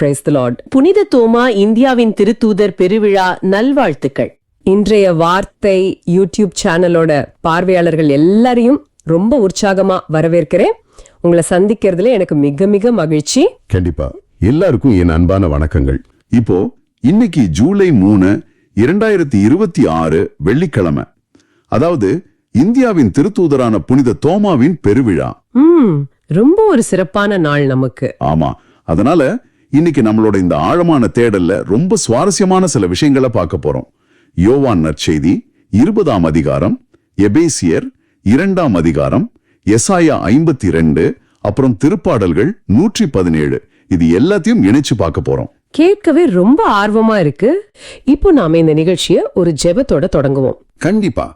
Praise the Lord. புனித தோமா இந்தியாவின் திருத்தூதர் பெருவிழா நல்வாழ்த்துக்கள். இன்றைய வார்த்தை யூடியூப் சேனலோட பார்வையாளர்கள் எல்லாரையும் ரொம்ப உற்சாகமா வரவேற்கிறேன். உங்களை சந்திக்கிறதுல எனக்கு மிக மிக மகிழ்ச்சி. கண்டிப்பா எல்லாருக்கும் என் அன்பான வணக்கங்கள். இப்போ இன்னைக்கு ஜூலை 3, 2026 வெள்ளிக்கிழமை. அதாவது இந்தியாவின் திருத்தூதரான புனித தோமாவின் பெருவிழா. ரொம்ப ஒரு சிறப்பான நாள் நமக்கு. ஆமா, அதனால இன்னைக்கு நம்மளோட இந்த ஆழமான தேடல்ல ரொம்ப சுவாரஸ்யமான சில விஷயங்களை பார்க்க போறோம். யோவான் நற்செய்தி 20ஆம் அதிகாரம், எபேசியர் 2ஆம் அதிகாரம், எசாயா 52, அப்புறம் திருப்பாடல்கள் 117. இது எல்லாத்தையும் இணைச்சு பார்க்க போறோம். கேட்கவே ரொம்ப ஆர்வமா இருக்கு. இப்போ நாம இந்த நிகழ்ச்சியை ஒரு ஜெபத்தோட தொடங்குவோம். கண்டிப்பா.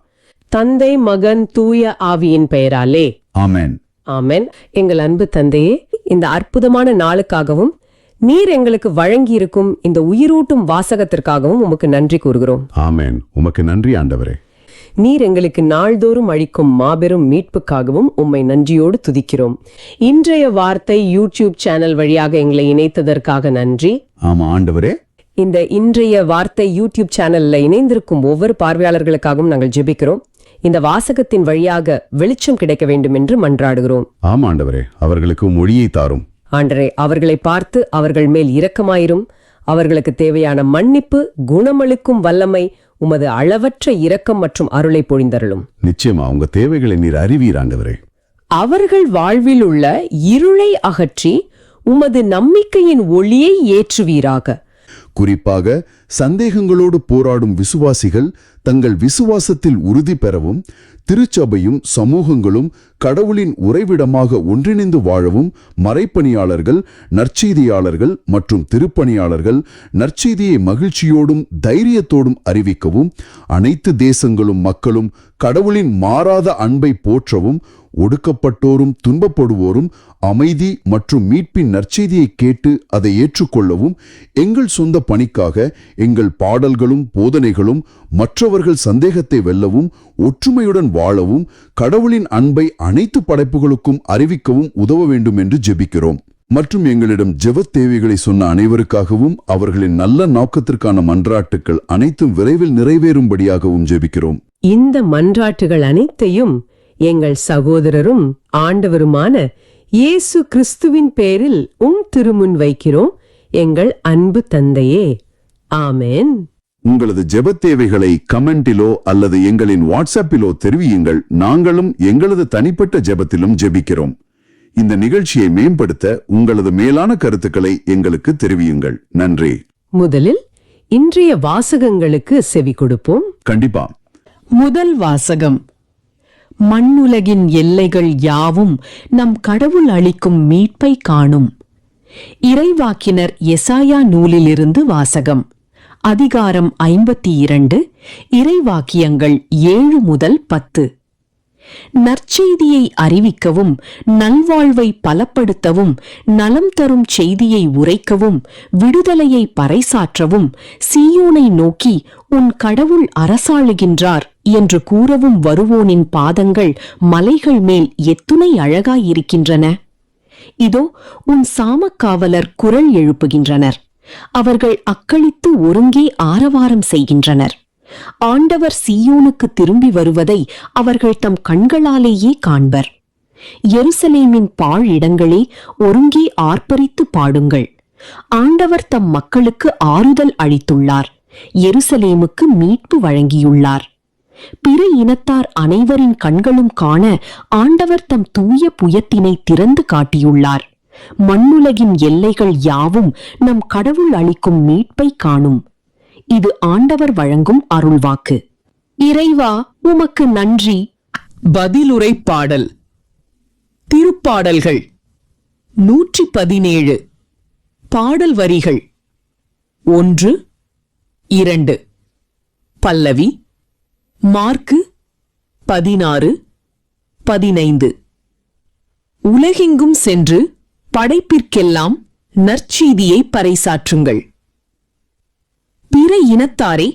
தந்தை, மகன், தூய ஆவியின் பெயராலே ஆமென். ஆமென். எங்கள் அன்பு தந்தையே, இந்த அற்புதமான நாளுக்காகவும் நீர் எங்களுக்கு வழங்கி இருக்கும் இந்த உயிரூட்டும் வாசகத்திற்காகவும் உமக்கு நன்றி கூறுகிறோம். ஆமென். உமக்கு நன்றி ஆண்டவரே. நீர் எங்களுக்கு நாள்தோறும் அளிக்கும் மாபெரும் மீட்புக்காகவும் உம்மை நன்றியோடு துதிக்கிறோம். இன்றைய வார்த்தை யூடியூப் சேனல் வழியாக எங்களை இணைத்ததற்காக நன்றி. ஆமா ஆண்டவரே. இந்த இன்றைய வார்த்தை யூடியூப் சேனல்ல இணைந்திருக்கும் ஒவ்வொரு பார்வையாளர்களுக்காகவும் நாங்கள் ஜெபிக்கிறோம். இந்த வாசகத்தின் வழியாக வெளிச்சம் கிடைக்க வேண்டும் என்று மன்றாடுகிறோம். ஆமா ஆண்டவரே, அவர்களுக்கு மொழியை தாரும். ஆண்டரே, அவர்களை பார்த்து அவர்கள் மேல் இரக்கமாயிரும். அவர்களுக்கு தேவையான மன்னிப்பு, குணமளிக்கும் வல்லமை, உமது அளவற்ற இரக்கம் மற்றும் அருளை பொழிந்தருளும். நிச்சயமா உங்க தேவைகளை நீர் அறிவீர் ஆண்டவரே. அவர்கள் வாழ்வில் உள்ள இருளை அகற்றி உமது நம்பிக்கையின் ஒளியை ஏற்றுவீராக. குறிப்பாக சந்தேகங்களோடு போராடும் விசுவாசிகள் தங்கள் விசுவாசத்தில் உறுதி பெறவும், திருச்சபையும் சமூகங்களும் கடவுளின் உறைவிடமாக ஒன்றிணைந்து வாழவும் மறைப்பணியாளர்கள், நற்செய்தியாளர்கள் மற்றும் திருப்பணியாளர்கள் நற்செய்தியை மகிழ்ச்சியோடும் தைரியத்தோடும் அறிவிக்கவும், அனைத்து தேசங்களும் மக்களும் கடவுளின் மாறாத அன்பை போற்றவும், ஒடுக்கப்பட்டோரும் துன்பப்படுவோரும் அமைதி மற்றும் மீட்பின் நற்செய்தியை கேட்டு அதை ஏற்றுக்கொள்ளவும், எங்கள் சொந்த பணிக்காக எங்கள் பாடல்களும் போதனைகளும் மற்றவர்கள் சந்தேகத்தை வெல்லவும், ஒற்றுமையுடன் வாழவும், கடவுளின் அன்பை அனைத்து படைப்புகளுக்கும் அறிவிக்கவும் உதவ வேண்டும் என்று ஜெபிக்கிறோம். மற்றும் எங்களிடம் ஜெபத் தேவைகளை சொன்ன அனைவருக்காகவும் அவர்களின் நல்ல நோக்கத்திற்கான மன்றாட்டுக்கள் அனைத்தும் விரைவில் நிறைவேறும்படியாகவும் ஜெபிக்கிறோம். இந்த மன்றாட்டுகள் அனைத்தையும் எங்கள் சகோதரரும் ஆண்டவருமான இயேசு கிறிஸ்துவின் பேரில் திருமுன் வைக்கிறோம், எங்கள் அன்பு தந்தையே. ஆமென். உங்களது ஜெபத் தேவைகளை கமெண்டிலோ அல்லது எங்களின் வாட்ஸ்அப்பிலோ தெரிவியுங்கள். நாங்களும் எங்களது தனிப்பட்ட ஜெபத்திலும் ஜெபிக்கிறோம். இந்த நிகழ்ச்சியை மேம்படுத்த உங்களது மேலான கருத்துக்களை எங்களுக்கு தெரிவியுங்கள். நன்றி. முதலில் இன்றைய வாசகங்களுக்கு செவி கொடுப்போம். கண்டிப்பா. முதல் வாசகம். மண்ணுலகின் எல்லைகள் யாவும் நம் கடவுள் அளிக்கும் மீட்பை காணும். இறைவாக்கினர் எசாயா நூலிலிருந்து வாசகம். அதிகாரம் 52, இறைவாக்கியங்கள் 7 முதல் 10. நற்செய்தியை அறிவிக்கவும், நல்வாழ்வை பலப்படுத்தவும், நலம் தரும் செய்தியை உரைக்கவும், விடுதலையை பறைசாற்றவும், சீயோனை நோக்கி உன் கடவுள் அரசாளுகின்றார் என்று கூறவும் வருவோனின் பாதங்கள் மலைகள் மேல் எத்துணை அழகாயிருக்கின்றன. இதோ உன் சாமக்காவலர் குரல் எழுப்புகின்றனர். அவர்கள் அக்களித்து ஒருங்கே ஆரவாரம் செய்கின்றனர். ஆண்டவர் சீயோனுக்கு திரும்பி வருவதை அவர்கள் தம் கண்களாலேயே காண்பர். எருசலேமின் பாழ் இடங்களே, ஒருங்கே ஆர்ப்பரித்து பாடுங்கள். ஆண்டவர் தம் மக்களுக்கு ஆறுதல் அளித்துள்ளார். எருசலேமுக்கு மீட்பு வழங்கியுள்ளார். பிற இனத்தார் அனைவரின் கண்களும் காண ஆண்டவர் தம் தூய புயத்தினை திறந்து காட்டியுள்ளார். மண்ணுலகின் எல்லைகள் யாவும் நம் கடவுள் அளிக்கும் மீட்பை காணும். இது ஆண்டவர் வழங்கும் அருள்வாக்கு. இறைவா, உமக்கு நன்றி. பதிலுரை பாடல். திருப்பாடல்கள் 117. பாடல் வரிகள் 1, 2. பல்லவி. மார்க்கு 16, 15. உலகெங்கும் சென்று படைப்பிற்கெல்லாம் நற்செய்தியை பறைசாற்றுங்கள். பிற இனத்தாரே,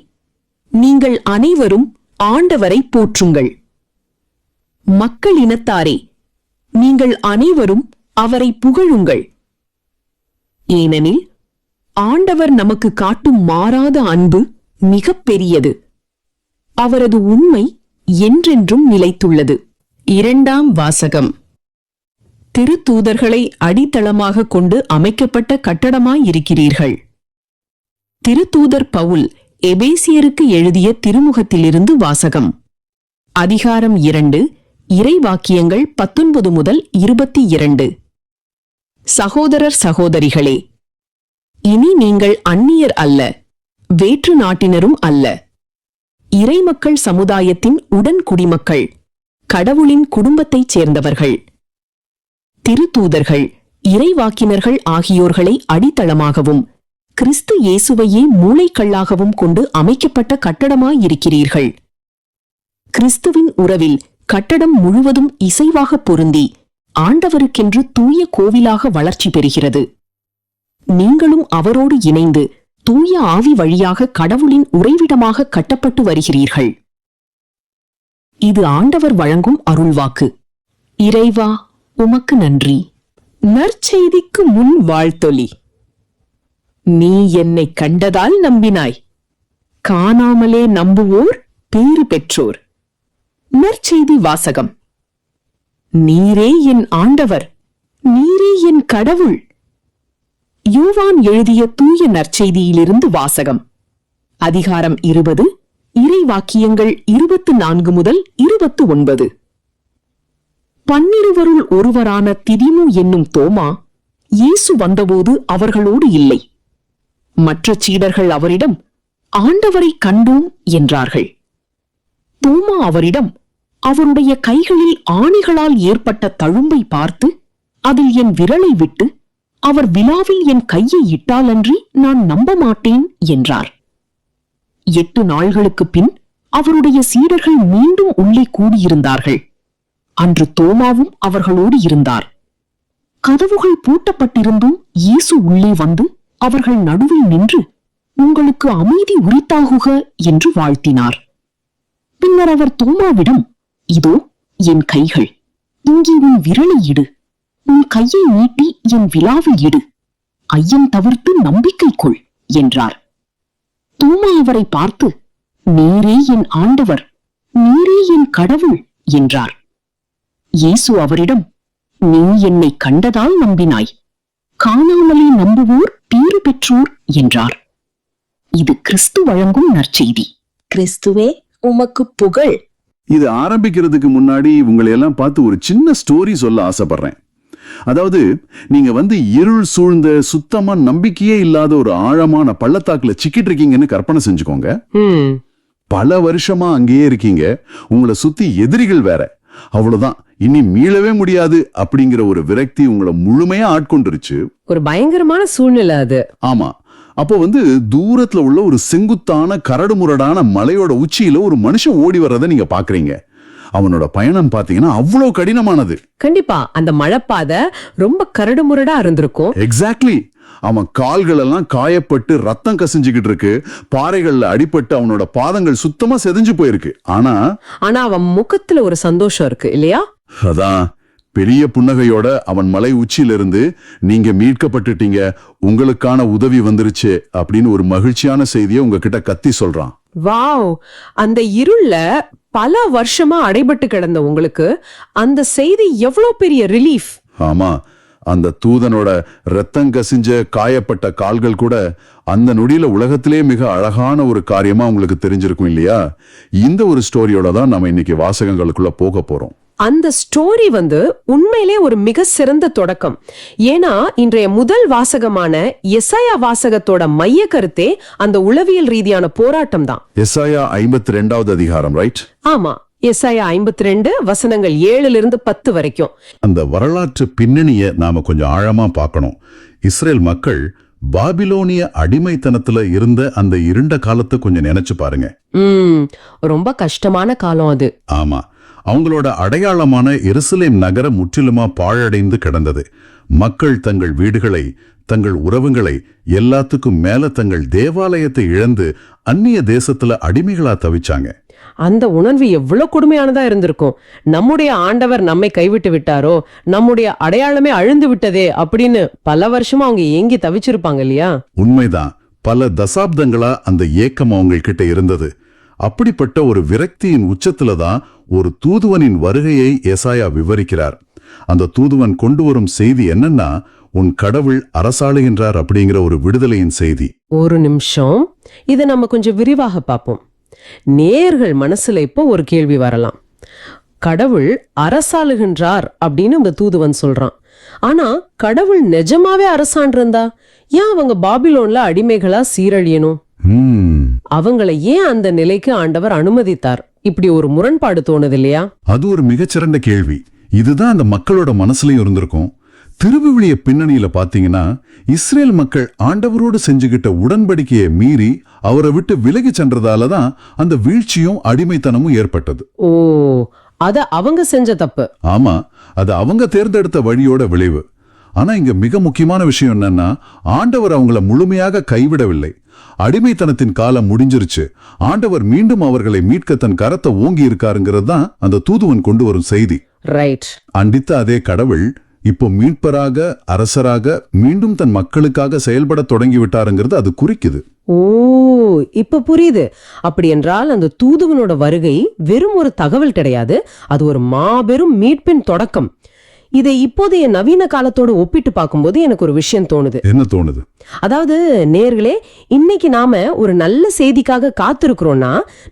நீங்கள் அனைவரும் ஆண்டவரை போற்றுங்கள். மக்கள் இனத்தாரே, நீங்கள் அனைவரும் அவரை புகழுங்கள். ஏனெனில் ஆண்டவர் நமக்கு காட்டும் மாறாத அன்பு மிகப் பெரியது. அவரது உண்மை என்றென்றும் நிலைத்துள்ளது. 2ஆம் வாசகம். திருத்தூதர்களை அடித்தளமாக கொண்டு அமைக்கப்பட்ட கட்டடமாயிருக்கிறீர்கள். திருத்தூதர் பவுல் எபேசியருக்கு எழுதிய திருமுகத்திலிருந்து வாசகம். அதிகாரம் 2, இறைவாக்கியங்கள் 19 முதல் 22. சகோதரர் சகோதரிகளே, இனி நீங்கள் அந்நியர் அல்ல, வேற்று நாட்டினரும் அல்ல, இறைமக்கள் சமுதாயத்தின் உடன் குடிமக்கள், கடவுளின் குடும்பத்தைச் சேர்ந்தவர்கள். திருத்தூதர்கள், இறைவாக்கினர்கள் ஆகியோர்களை அடித்தளமாகவும் கிறிஸ்து இயேசுவையே மூளைக்கல்லாகவும் கொண்டு அமைக்கப்பட்ட கட்டடமாயிருக்கிறீர்கள். கிறிஸ்துவின் உறவில் கட்டடம் முழுவதும் இசைவாக பொருந்தி ஆண்டவருக்கென்று தூய கோவிலாக வளர்ச்சி பெறுகிறது. நீங்களும் அவரோடு இணைந்து தூய ஆவி வழியாக கடவுளின் உறைவிடமாக கட்டப்பட்டு வருகிறீர்கள். இது ஆண்டவர் வழங்கும் அருள்வாக்கு. இறைவா, உமக்கு நன்றி. நற்செய்திக்கு முன் வாழ்த்தொலி. நீ என்னை கண்டதால் நம்பினாய், காணாமலே நம்புவோர் பேறு பெற்றோர். நற்செய்தி வாசகம். நீரே என் ஆண்டவர், நீரே என் கடவுள். யோவான் எழுதிய தூய நற்செய்தியிலிருந்து வாசகம். அதிகாரம் 20, இறைவாக்கியங்கள் 24 முதல் 29. 12 ஒருவரான திதிமு என்னும் தோமா இயேசு வந்தபோது அவர்களோடு இல்லை. மற்ற சீடர்கள் அவரிடம், ஆண்டவரை கண்டோம் என்றார்கள். தோமா அவரிடம், அவருடைய கைகளில் ஆணிகளால் ஏற்பட்ட தழும்பை பார்த்து, அதில் என் விரலை விட்டு அவர் விலாவில் என் கையை இட்டாலன்றி நான் நம்ப மாட்டேன் என்றார். 8 நாள்களுக்குப் பின் அவருடைய சீடர்கள் மீண்டும் உள்ளே கூடியிருந்தார்கள். அன்று தோமாவும் அவர்களோடு இருந்தார். கதவுகள் பூட்டப்பட்டிருந்தும் இயேசு உள்ளே வந்து அவர்கள் நடுவில் நின்று, உங்களுக்கு அமைதி உரித்தாகுக என்று வாழ்த்தினார். பின்னர் அவர் தோமாவிடம், இதோ என் கைகள், இங்கே உன் விரலை இடு, உன் கையை நீட்டி என் விலாவில் இடு, ஐயம் தவிர்த்து நம்பிக்கை கொள் என்றார். தோமா அவரை பார்த்து, நீரே என் ஆண்டவர், நீரே என் கடவுள் என்றார். இயேசு அவரிடம், நீ என்னை கண்டதால் நம்பினாய், காணாமலே நம்புவோர் பேறு பெற்றோர் என்றார். இது கிறிஸ்து வழங்கும் நற்செய்தி. கிறிஸ்துவே, உமக்கு புகழ். இது ஆரம்பிக்கிறதுக்கு முன்னாடி உங்களை எல்லாம் பார்த்து ஒரு சின்ன ஸ்டோரி சொல்ல ஆசைப்படுறேன். அதாவது, நீங்க இருள் சூழ்ந்த சுத்தமா நம்பிக்கையே இல்லாத ஒரு ஆழமான பள்ளத்தாக்குல சிக்கிட்டு இருக்கீங்கன்னு கற்பனை செஞ்சுக்கோங்க. பல வருஷமா அங்கேயே இருக்கீங்க. உங்களை சுத்தி எதிரிகள் வேற. அவ்வளவுதான், இனி மீளவே முடியாது அப்படிங்கிற ஒரு விரக்தி உங்களை முழுமையா ஆட்கொண்டுருச்சு. ஒரு பயங்கரமான சூழ்நிலை அது. ஆமா. அப்போ தூரத்துல உள்ள ஒரு செங்குத்தான கரடு முரடான மலையோட உச்சியில ஒரு மனுஷன் ஓடி வர்றதை நீங்க பாக்குறீங்க. அவனோட பயணம் பாத்தீங்கன்னா அவ்வளவு கடினமானது. கண்டிப்பா அந்த மழைப்பாதை ரொம்ப கரடு முரடா இருந்திருக்கும். எக்ஸாக்ட்லி. அவன் கால்கள் எல்லாம் காயப்பட்டு ரத்தம் கசிஞ்சுக்கிட்டு இருக்கு. பாறைகள்ல அடிபட்டு அவனோட பாதங்கள் சுத்தமா செதஞ்சு போயிருக்கு. ஆனா அவன் முகத்துல ஒரு சந்தோஷம் இருக்கு இல்லையா? அதான், பெரிய புன்னகையோட அவன் மலை உச்சியிலிருந்து, நீங்க மீட்கப்பட்டுட்டீங்க, உங்களுக்கான உதவி வந்துருச்சு அப்படின்னு ஒரு மகிழ்ச்சியான செய்தியை உங்ககிட்ட கத்தி சொல்றான். வாவ்! அந்த இருள்ல பல வருஷமா அடைபட்டு கிடந்த உங்களுக்கு அந்த செய்தி எவ்வளவு பெரிய ரிலீஃப். ஆமா, அந்த தூதனோட ரத்தம் கசிஞ்ச காயப்பட்ட கால்கள் கூட அந்த நொடியில உலகத்திலே மிக அழகான ஒரு காரியமா உங்களுக்கு தெரிஞ்சிருக்கும் இல்லையா? இந்த ஒரு ஸ்டோரியோட தான் நம்ம இன்னைக்கு வாசகங்களுக்குள்ள போக போறோம். அந்த ஸ்டோரி உண்மையிலே ஒரு மிக சிறந்த தொடக்கம். ஏன்னா இன்றைய முதல் வாசகமான எசாயா வாசகத்தோட மைய கருத்தே அந்த உளவியல் ரீதியான போராட்டம் தான். எசாயா 52வது அதிகாரம், ரைட்? ஆமா, எசாயா 52 வசனங்கள் 7-10 வரைக்கும். அந்த வரலாற்று பின்னணியை நாம கொஞ்சம் ஆழமா பார்க்கணும். இஸ்ரேல் மக்கள் பாபிலோனிய அடிமைத்தனத்துல இருந்த அந்த இருண்ட காலத்தை கொஞ்சம் நினைச்சு பாருங்க. ரொம்ப கஷ்டமான காலம் அது. ஆமா, அவங்களோட அடையாளமான எருசலேம் நகரம் முற்றிலுமா பாழடைந்து கிடந்தது. மக்கள் தங்கள் வீடுகளை, தங்கள் உறவுகளை, எல்லாத்துக்கும் மேல தங்கள் தேவாலயத்தை இழந்து அந்நிய தேசத்துல அடிமைகளா தவிச்சாங்க. அந்த உணர்வு எவ்வளவு கொடுமையானதா இருந்திருக்கும். நம்முடைய ஆண்டவர் நம்மை கைவிட்டு விட்டாரோ, நம்முடைய அடையாளமே அழிந்து விட்டதே அப்படின்னு பல வருஷமா அவங்க ஏங்கி தவிச்சிருப்பாங்க இல்லையா? உண்மைதான். பல தசாப்தங்களா அந்த ஏக்கம் அவங்க கிட்ட இருந்தது. அப்படிப்பட்ட ஒரு விரக்தியின் உச்சத்துல தான் ஒரு தூதுவனின் வருகையை எசாயா விவரிக்கிறார். அந்த தூதுவன் கொண்டு வரும் செய்தி என்னன்னா, உன் கடவுள் அரசாளுகின்றார் அப்படிங்கிற ஒரு விடுதலையின் செய்தி. ஒரு நிமிஷம், இதை நம்ம கொஞ்சம் விரிவாக பார்ப்போம். நேயர்கள் மனசுல இப்போ ஒரு கேள்வி வரலாம். கடவுள் அரசாளுகின்றார் அப்படின்னு இந்த தூதுவன் சொல்றான். ஆனா கடவுள் நிஜமாவே அரசாண்டிருந்தா ஏன் அவங்க பாபிலோன்ல அடிமைகளா சீரழியணும்? அவங்களை ஏன் அந்த நிலைக்கு ஆண்டவர் அனுமதித்தார்? இப்படி ஒரு முரண்பாடு தோணுது இல்லையா? அது ஒரு மிகச்சிறந்த கேள்வி. இதுதான் அந்த மக்களோட மனசுலயும் இருந்திருக்கும். திருவிவிலிய பின்னணியில பாத்தீங்கன்னா, இஸ்ரேல் மக்கள் ஆண்டவரோடு செஞ்சுகிட்ட உடன்படிக்கையை மீறி அவரை விட்டு விலகி சென்றதாலதான் அந்த வீழ்ச்சியும் அடிமைத்தனமும் ஏற்பட்டது. ஓ, அத அவங்க செஞ்ச தப்பு. ஆமா, அது அவங்க தேர்ந்தெடுத்த வழியோட விளைவு. ஆனா இங்க மிக முக்கியமான விஷயம் என்னன்னா, ஆண்டவர் அவங்கள முழுமையாக கைவிடவில்லை. அடிமைத்தனத்தின் காலம் முடிஞ்சிருச்சு. ஆண்டவர் மீண்டும் அவர்களை மீட்க தன் கரத்தை ஓங்கி இருக்காருங்கிறது தான் அந்த தூதுவன் கொண்டு வரும் செய்தி. ரைட். அண்டித்த அதே கடவுள் இப்போ மீட்பராக, அரசராக மீண்டும் தன் மக்களுக்காக செயல்பட தொடங்கி விட்டாருங்கிறது அது குறிக்குது. ஓ, இப்ப புரியுது. அப்படி என்றால் அந்த தூதுவனோட வருகை வெறும் ஒரு தகவல் கிடையாது, அது ஒரு மாபெரும் மீட்பின் தொடக்கம். இதை இப்போதைய நவீன காலத்தோடு ஒப்பிட்டு பார்க்கும்போது எனக்கு ஒரு விஷயம் தோணுது. என்ன தோணுது? அதாவது நேயர்களே, இன்னைக்கு நாம ஒரு நல்ல செய்திக்காக காத்திருக்கிறோம்னா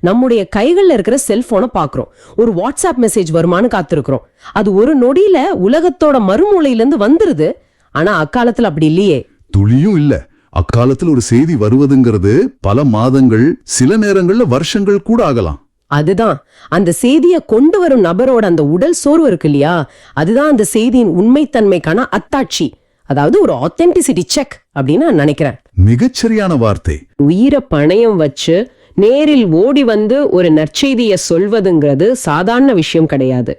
நம்முடைய கைகள்ல இருக்கிற செல்போனை பாக்குறோம். ஒரு வாட்ஸ்அப் மெசேஜ் வருமானு காத்திருக்கிறோம். அது ஒரு நொடியில உலகத்தோட மறுமூலையிலிருந்து வந்துருது. ஆனா அக்காலத்துல அப்படி இல்லையே. துளியும் இல்ல. அக்காலத்தில் ஒரு செய்தி வருவதுங்கிறது பல மாதங்கள், சில நேரங்கள்ல வருஷங்கள் கூட ஆகலாம். அதுதான் அந்த செய்தியை கொண்டு வரும் நபரோட அந்த உடல் சோர்வு இருக்கு இல்லையா, அதுதான் அந்த செய்தியின் உண்மைத்தன்மைக்கான அத்தாட்சி. அதாவது ஒரு ஆத்தென்டிசிட்டி செக் அப்படின்னு நான் நினைக்கிறேன். மிகச்சரியான வார்த்தை. உயிரை பணயம் வச்சு நேரில் ஓடி வந்து ஒரு நற்செய்தியை சொல்வதுங்கிறது சாதாரண விஷயம் கிடையாது.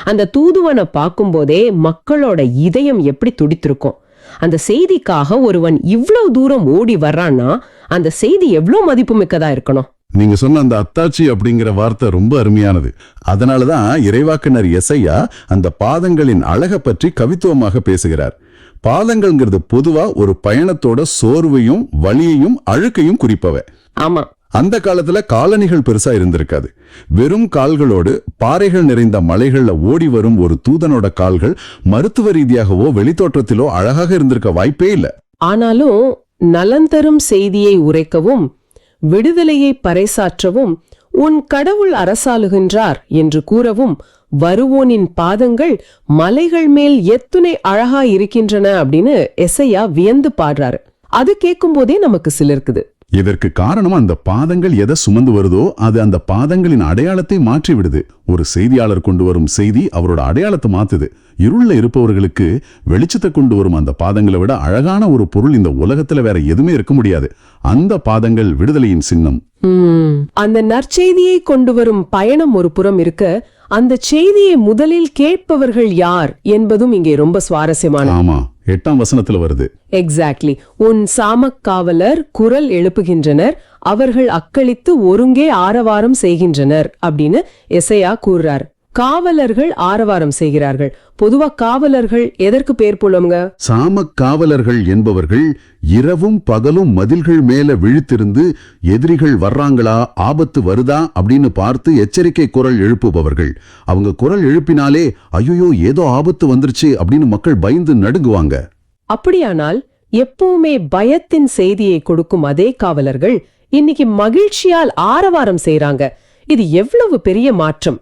அந்த தூதுவனை பார்க்கும்போதே மக்களோட இதயம் எப்படி துடித்திருக்கும். அந்த செய்திக்காக ஒருவன் இவ்வளவு தூரம் ஓடி வர்றான்னா அந்த செய்தி எவ்வளவு மதிப்புமிக்கதா இருக்கணும். நீங்க சொன்ன அந்த அத்தாட்சி அப்படிங்கிற வார்த்தை ரொம்ப அருமையானது. அதனாலதான் இறைவாக்கினர் எசையா அந்த பாதங்களின் அழக பற்றி கவித்துவமாக பேசுகிறார். பாதங்கள்ங்கிறது பொதுவா ஒரு பயணத்தோட சோர்வையும் வலியையும் அழுக்கையும் குறிப்பவை. ஆமா, அந்த காலத்துல காலணிகள் பெருசா இருந்திருக்காது. வெறும் கால்களோடு பாறைகள் நிறைந்த மலைகள்ல ஓடி வரும் ஒரு தூதனோட கால்கள் மருத்துவ ரீதியாகவோ வெளித்தோற்றத்திலோ அழகாக இருந்திருக்க வாய்ப்பே இல்ல. ஆனாலும் நலந்தரும் செய்தியை உரைக்கவும் விடுதலையை பறைசாற்றவும் உன் கடவுள் அரசாளுகின்றார் என்று கூறவும் வருவோனின் பாதங்கள் மலைகள் மேல் எத்துணை அழகா இருக்கின்றன அப்படின்னு எசையா வியந்து பாடுறாரு. அது கேட்கும் போதே நமக்கு சிலிர்க்குது. இதற்கு காரணம் அந்த பாதங்கள் எதை சுமந்து வருதோ அது அந்த பாதங்களின் அடையாளத்தை மாற்றி விடுது. ஒரு செய்தியாளர் கொண்டு வரும் செய்தி அவரோட அடையாளத்தை மாத்துது. இருள்ல இருப்பவர்களுக்கு வெளிச்சத்தை கொண்டு வரும் அந்த பாதங்களை விட அழகான ஒரு பொருள் இந்த உலகத்துல வேற எதுவுமே இருக்க முடியாது. அந்த பாதங்கள் விடுதலையின் சின்னம். அந்த நற்செய்தியை கொண்டு வரும் பயணம் ஒரு புறம் இருக்க, அந்த செய்தியை முதலில் கேட்பவர்கள் யார் என்பதும் இங்கே ரொம்ப சுவாரஸ்யமான. ஆமா, 8ஆம் வசனத்துல வருது. எக்ஸாக்ட்லி. உன் சாமக்காவலர் குரல் எழுப்புகின்றனர், அவர்கள் அக்களித்து ஒருங்கே ஆரவாரம் செய்கின்றனர் அப்படின்னு எசையா கூறுறார். காவலர்கள் ஆரவாரம் செய்கிறார்கள். பொதுவா காவலர்கள் எதற்கு பேர் போலவங்க? சாமக் காவலர்கள் என்பவர்கள் இரவும் பகலும் மதில்கள் மேல விழித்திருந்து எதிரிகள் வர்றாங்களா, ஆபத்து வருதா அப்படின்னு பார்த்து எச்சரிக்கை குரல் எழுப்புபவர்கள். அவங்க குரல் எழுப்பினாலே ஐயோ ஏதோ ஆபத்து வந்துருச்சு அப்படின்னு மக்கள் பயந்து நடுங்குவாங்க. அப்படியானால் எப்பவுமே பயத்தின் செய்தியை கொடுக்கும் அதே காவலர்கள் இன்னைக்கு மகிழ்ச்சியால் ஆரவாரம் செய்றாங்க. இது எவ்வளவு பெரிய மாற்றம்!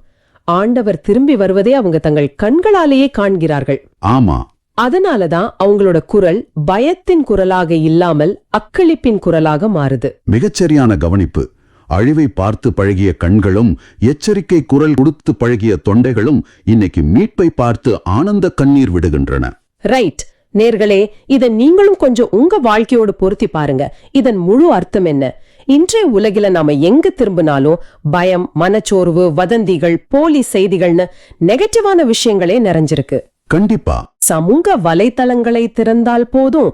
ஆண்டவர் திரும்பி வருவதே அவங்க தங்கள் கண்களாலேயே காண்கிறார்கள். ஆமா, அதனாலதான் அவங்களோட குரல் பயத்தின் குரலாக இல்லாமல் அக்களிப்பின் குரலாக மாறுது. மிகச்சரியான கவனிப்பு. அழிவை பார்த்து பழகிய கண்களும் எச்சரிக்கை குரல் கொடுத்து பழகிய தொண்டைகளும் இன்னைக்கு மீட்பை பார்த்து ஆனந்த கண்ணீர் விடுகின்றன. ரைட். நேர்களே, இதை நீங்களும் கொஞ்சம் உங்க வாழ்க்கையோடு பொருத்தி பாருங்க. இதன் முழு அர்த்தம் என்ன? இன்றைய உலகில நாம எங்க திரும்பினாலும் பயம், மனச்சோர்வு, வதந்திகள், போலி செய்திகள்னு நெகட்டிவான விஷயங்களே நிறைஞ்சிருக்கு. கண்டிப்பா. சமூக வலைத்தளங்களை திறந்தால் போதும்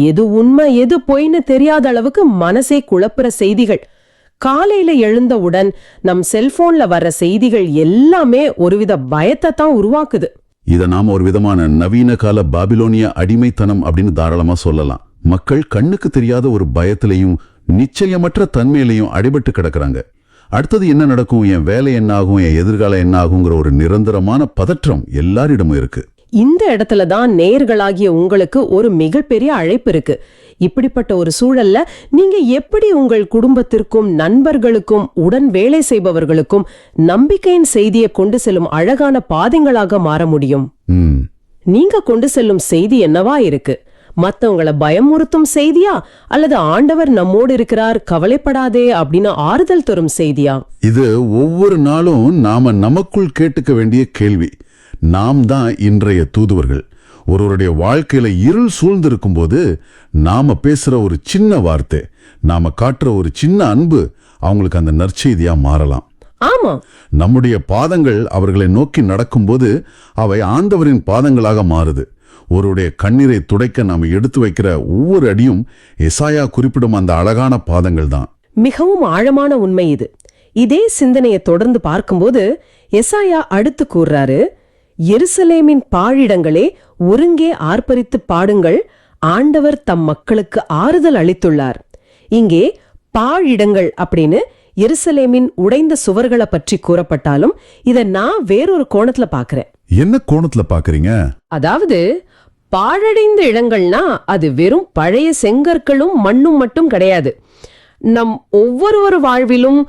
எது உண்மை எது பொய்ன்னு தெரியாத அளவுக்கு மனசே குழப்புற செய்திகள். காலையில எழுந்தவுடன் நம் செல்போன்ல வர்ற செய்திகள் எல்லாமே ஒருவித பயத்தை தான் உருவாக்குது. இத நாம ஒரு விதமான நவீன கால பாபிலோனிய அடிமைத்தனம் அப்படின்னு தாராளமா சொல்லலாம். மக்கள் கண்ணுக்கு தெரியாத ஒரு பயத்திலையும் நிச்சயமற்ற தன்மையிலையும் அடிபட்டு கிடக்குறாங்க. அடுத்தது என்ன நடக்கும், என் வேலை என்ன ஆகும், என் எதிர்காலம் என்ன ஆகுங்கிற ஒரு நிரந்தரமான பதற்றம் எல்லாரிடமும் இருக்கு. இந்த இடத்துல தான் நேயர்களாகிய உங்களுக்கு ஒரு மிகப்பெரிய அழைப்பு இருக்கு. இப்படிப்பட்ட ஒரு சூழல்ல நீங்க எப்படி உங்கள் குடும்பத்திற்கும் நண்பர்களுக்கும் உடன் வேலை செய்பவர்களுக்கும் நம்பிக்கையின் செய்தியை கொண்டு செல்லும் அழகான பாதைகளாக மாற முடியும்? நீங்க கொண்டு செல்லும் செய்தி என்னவா இருக்கு? மத்தவங்களை பயமுறுத்தும் செய்தியா, அல்லது ஆண்டவர் நம்மோடு இருக்கிறார், கவலைப்படாதே அப்படின்னு ஆறுதல் தரும் செய்தியா? இது ஒவ்வொரு நாளும் நாம நமக்குள் கேட்டுக்க வேண்டிய கேள்வி. நாம் தான் இன்றைய தூதுவர்கள். ஒருவருடைய வாழ்க்கையில இருள் சூழ்ந்திருக்கும் போது நாம பேசுற ஒரு சின்ன வார்த்தை, நாம காட்டுற ஒரு சின்ன அன்பு அவங்களுக்கு அந்த நற்செய்தியா மாறலாம். ஆமா, நம்முடைய பாதங்கள் அவர்களை நோக்கி நடக்கும்போது அவை ஆண்டவரின் பாதங்களாக மாறுது. ஒருவருடைய கண்ணீரை துடைக்க நாம எடுத்து வைக்கிற ஒவ்வொரு அடியும் எசாயா குறிப்பிடும் அந்த அழகான பாதங்கள் தான். மிகவும் ஆழமான உண்மை இது. இதே சிந்தனையை தொடர்ந்து பார்க்கும்போது எசாயா அடுத்து கூறுறாரு, எருசலேமின் பாழிடங்களே ஒருங்கே ஆர்ப்பரித்து பாடுங்கள், ஆண்டவர் தம் மக்களுக்கு ஆறுதல் அளித்துள்ளார். இங்கே பாழிடங்கள் அப்படின்னு எருசலேமின் உடைந்த சுவர்களை பற்றி கூறப்பட்டாலும் இதை நான் வேறொரு கோணத்துல பாக்குறேன். என்ன கோணத்துல பாக்குறீங்க? அதாவது பாழடைந்த இடங்கள்னா அது வெறும் பழைய செங்கற்களும் மண்ணும் மட்டும் கிடையாது. நம் ஒவ்வொரு வாழ்விலும்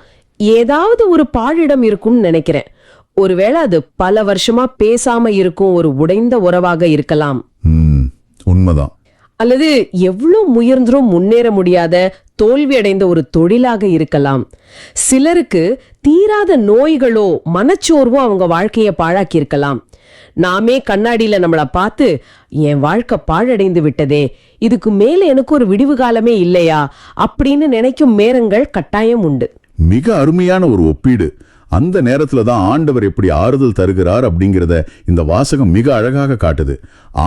ஏதாவது ஒரு பாழிடம் இருக்கும்னு நினைக்கிறேன். ஒருவேளை அது பல வருஷமா பேசாம இருக்கும் ஒரு உடைந்த உறவாக இருக்கலாம். உண்மைதான். அல்லது எவ்வளவு முயன்றும் முன்னேற முடியாத தோல்வி அடைந்த ஒரு தொழிலாக இருக்கலாம். சிலருக்கு தீராத நோய்களோ மனச்சோர்வோ அவங்க வாழ்க்கையை பாழாக்கி இருக்கலாம். நாமே கண்ணாடியில நம்மளை பார்த்து என் வாழ்க்கை பாழடைந்து விட்டதே, இதுக்கு மேல எனக்கு ஒரு விடிவு காலமே இல்லையா அப்படின்னு நினைக்கும் நேரங்கள் கட்டாயம் உண்டு. மிக அருமையான ஒரு ஒப்பீடு. அந்த நேரத்துல தான் ஆண்டவர் எப்படி ஆறுதல் தருகிறார் அப்படிங்கிறத இந்த வாசகம் மிக அழகாக காட்டுது.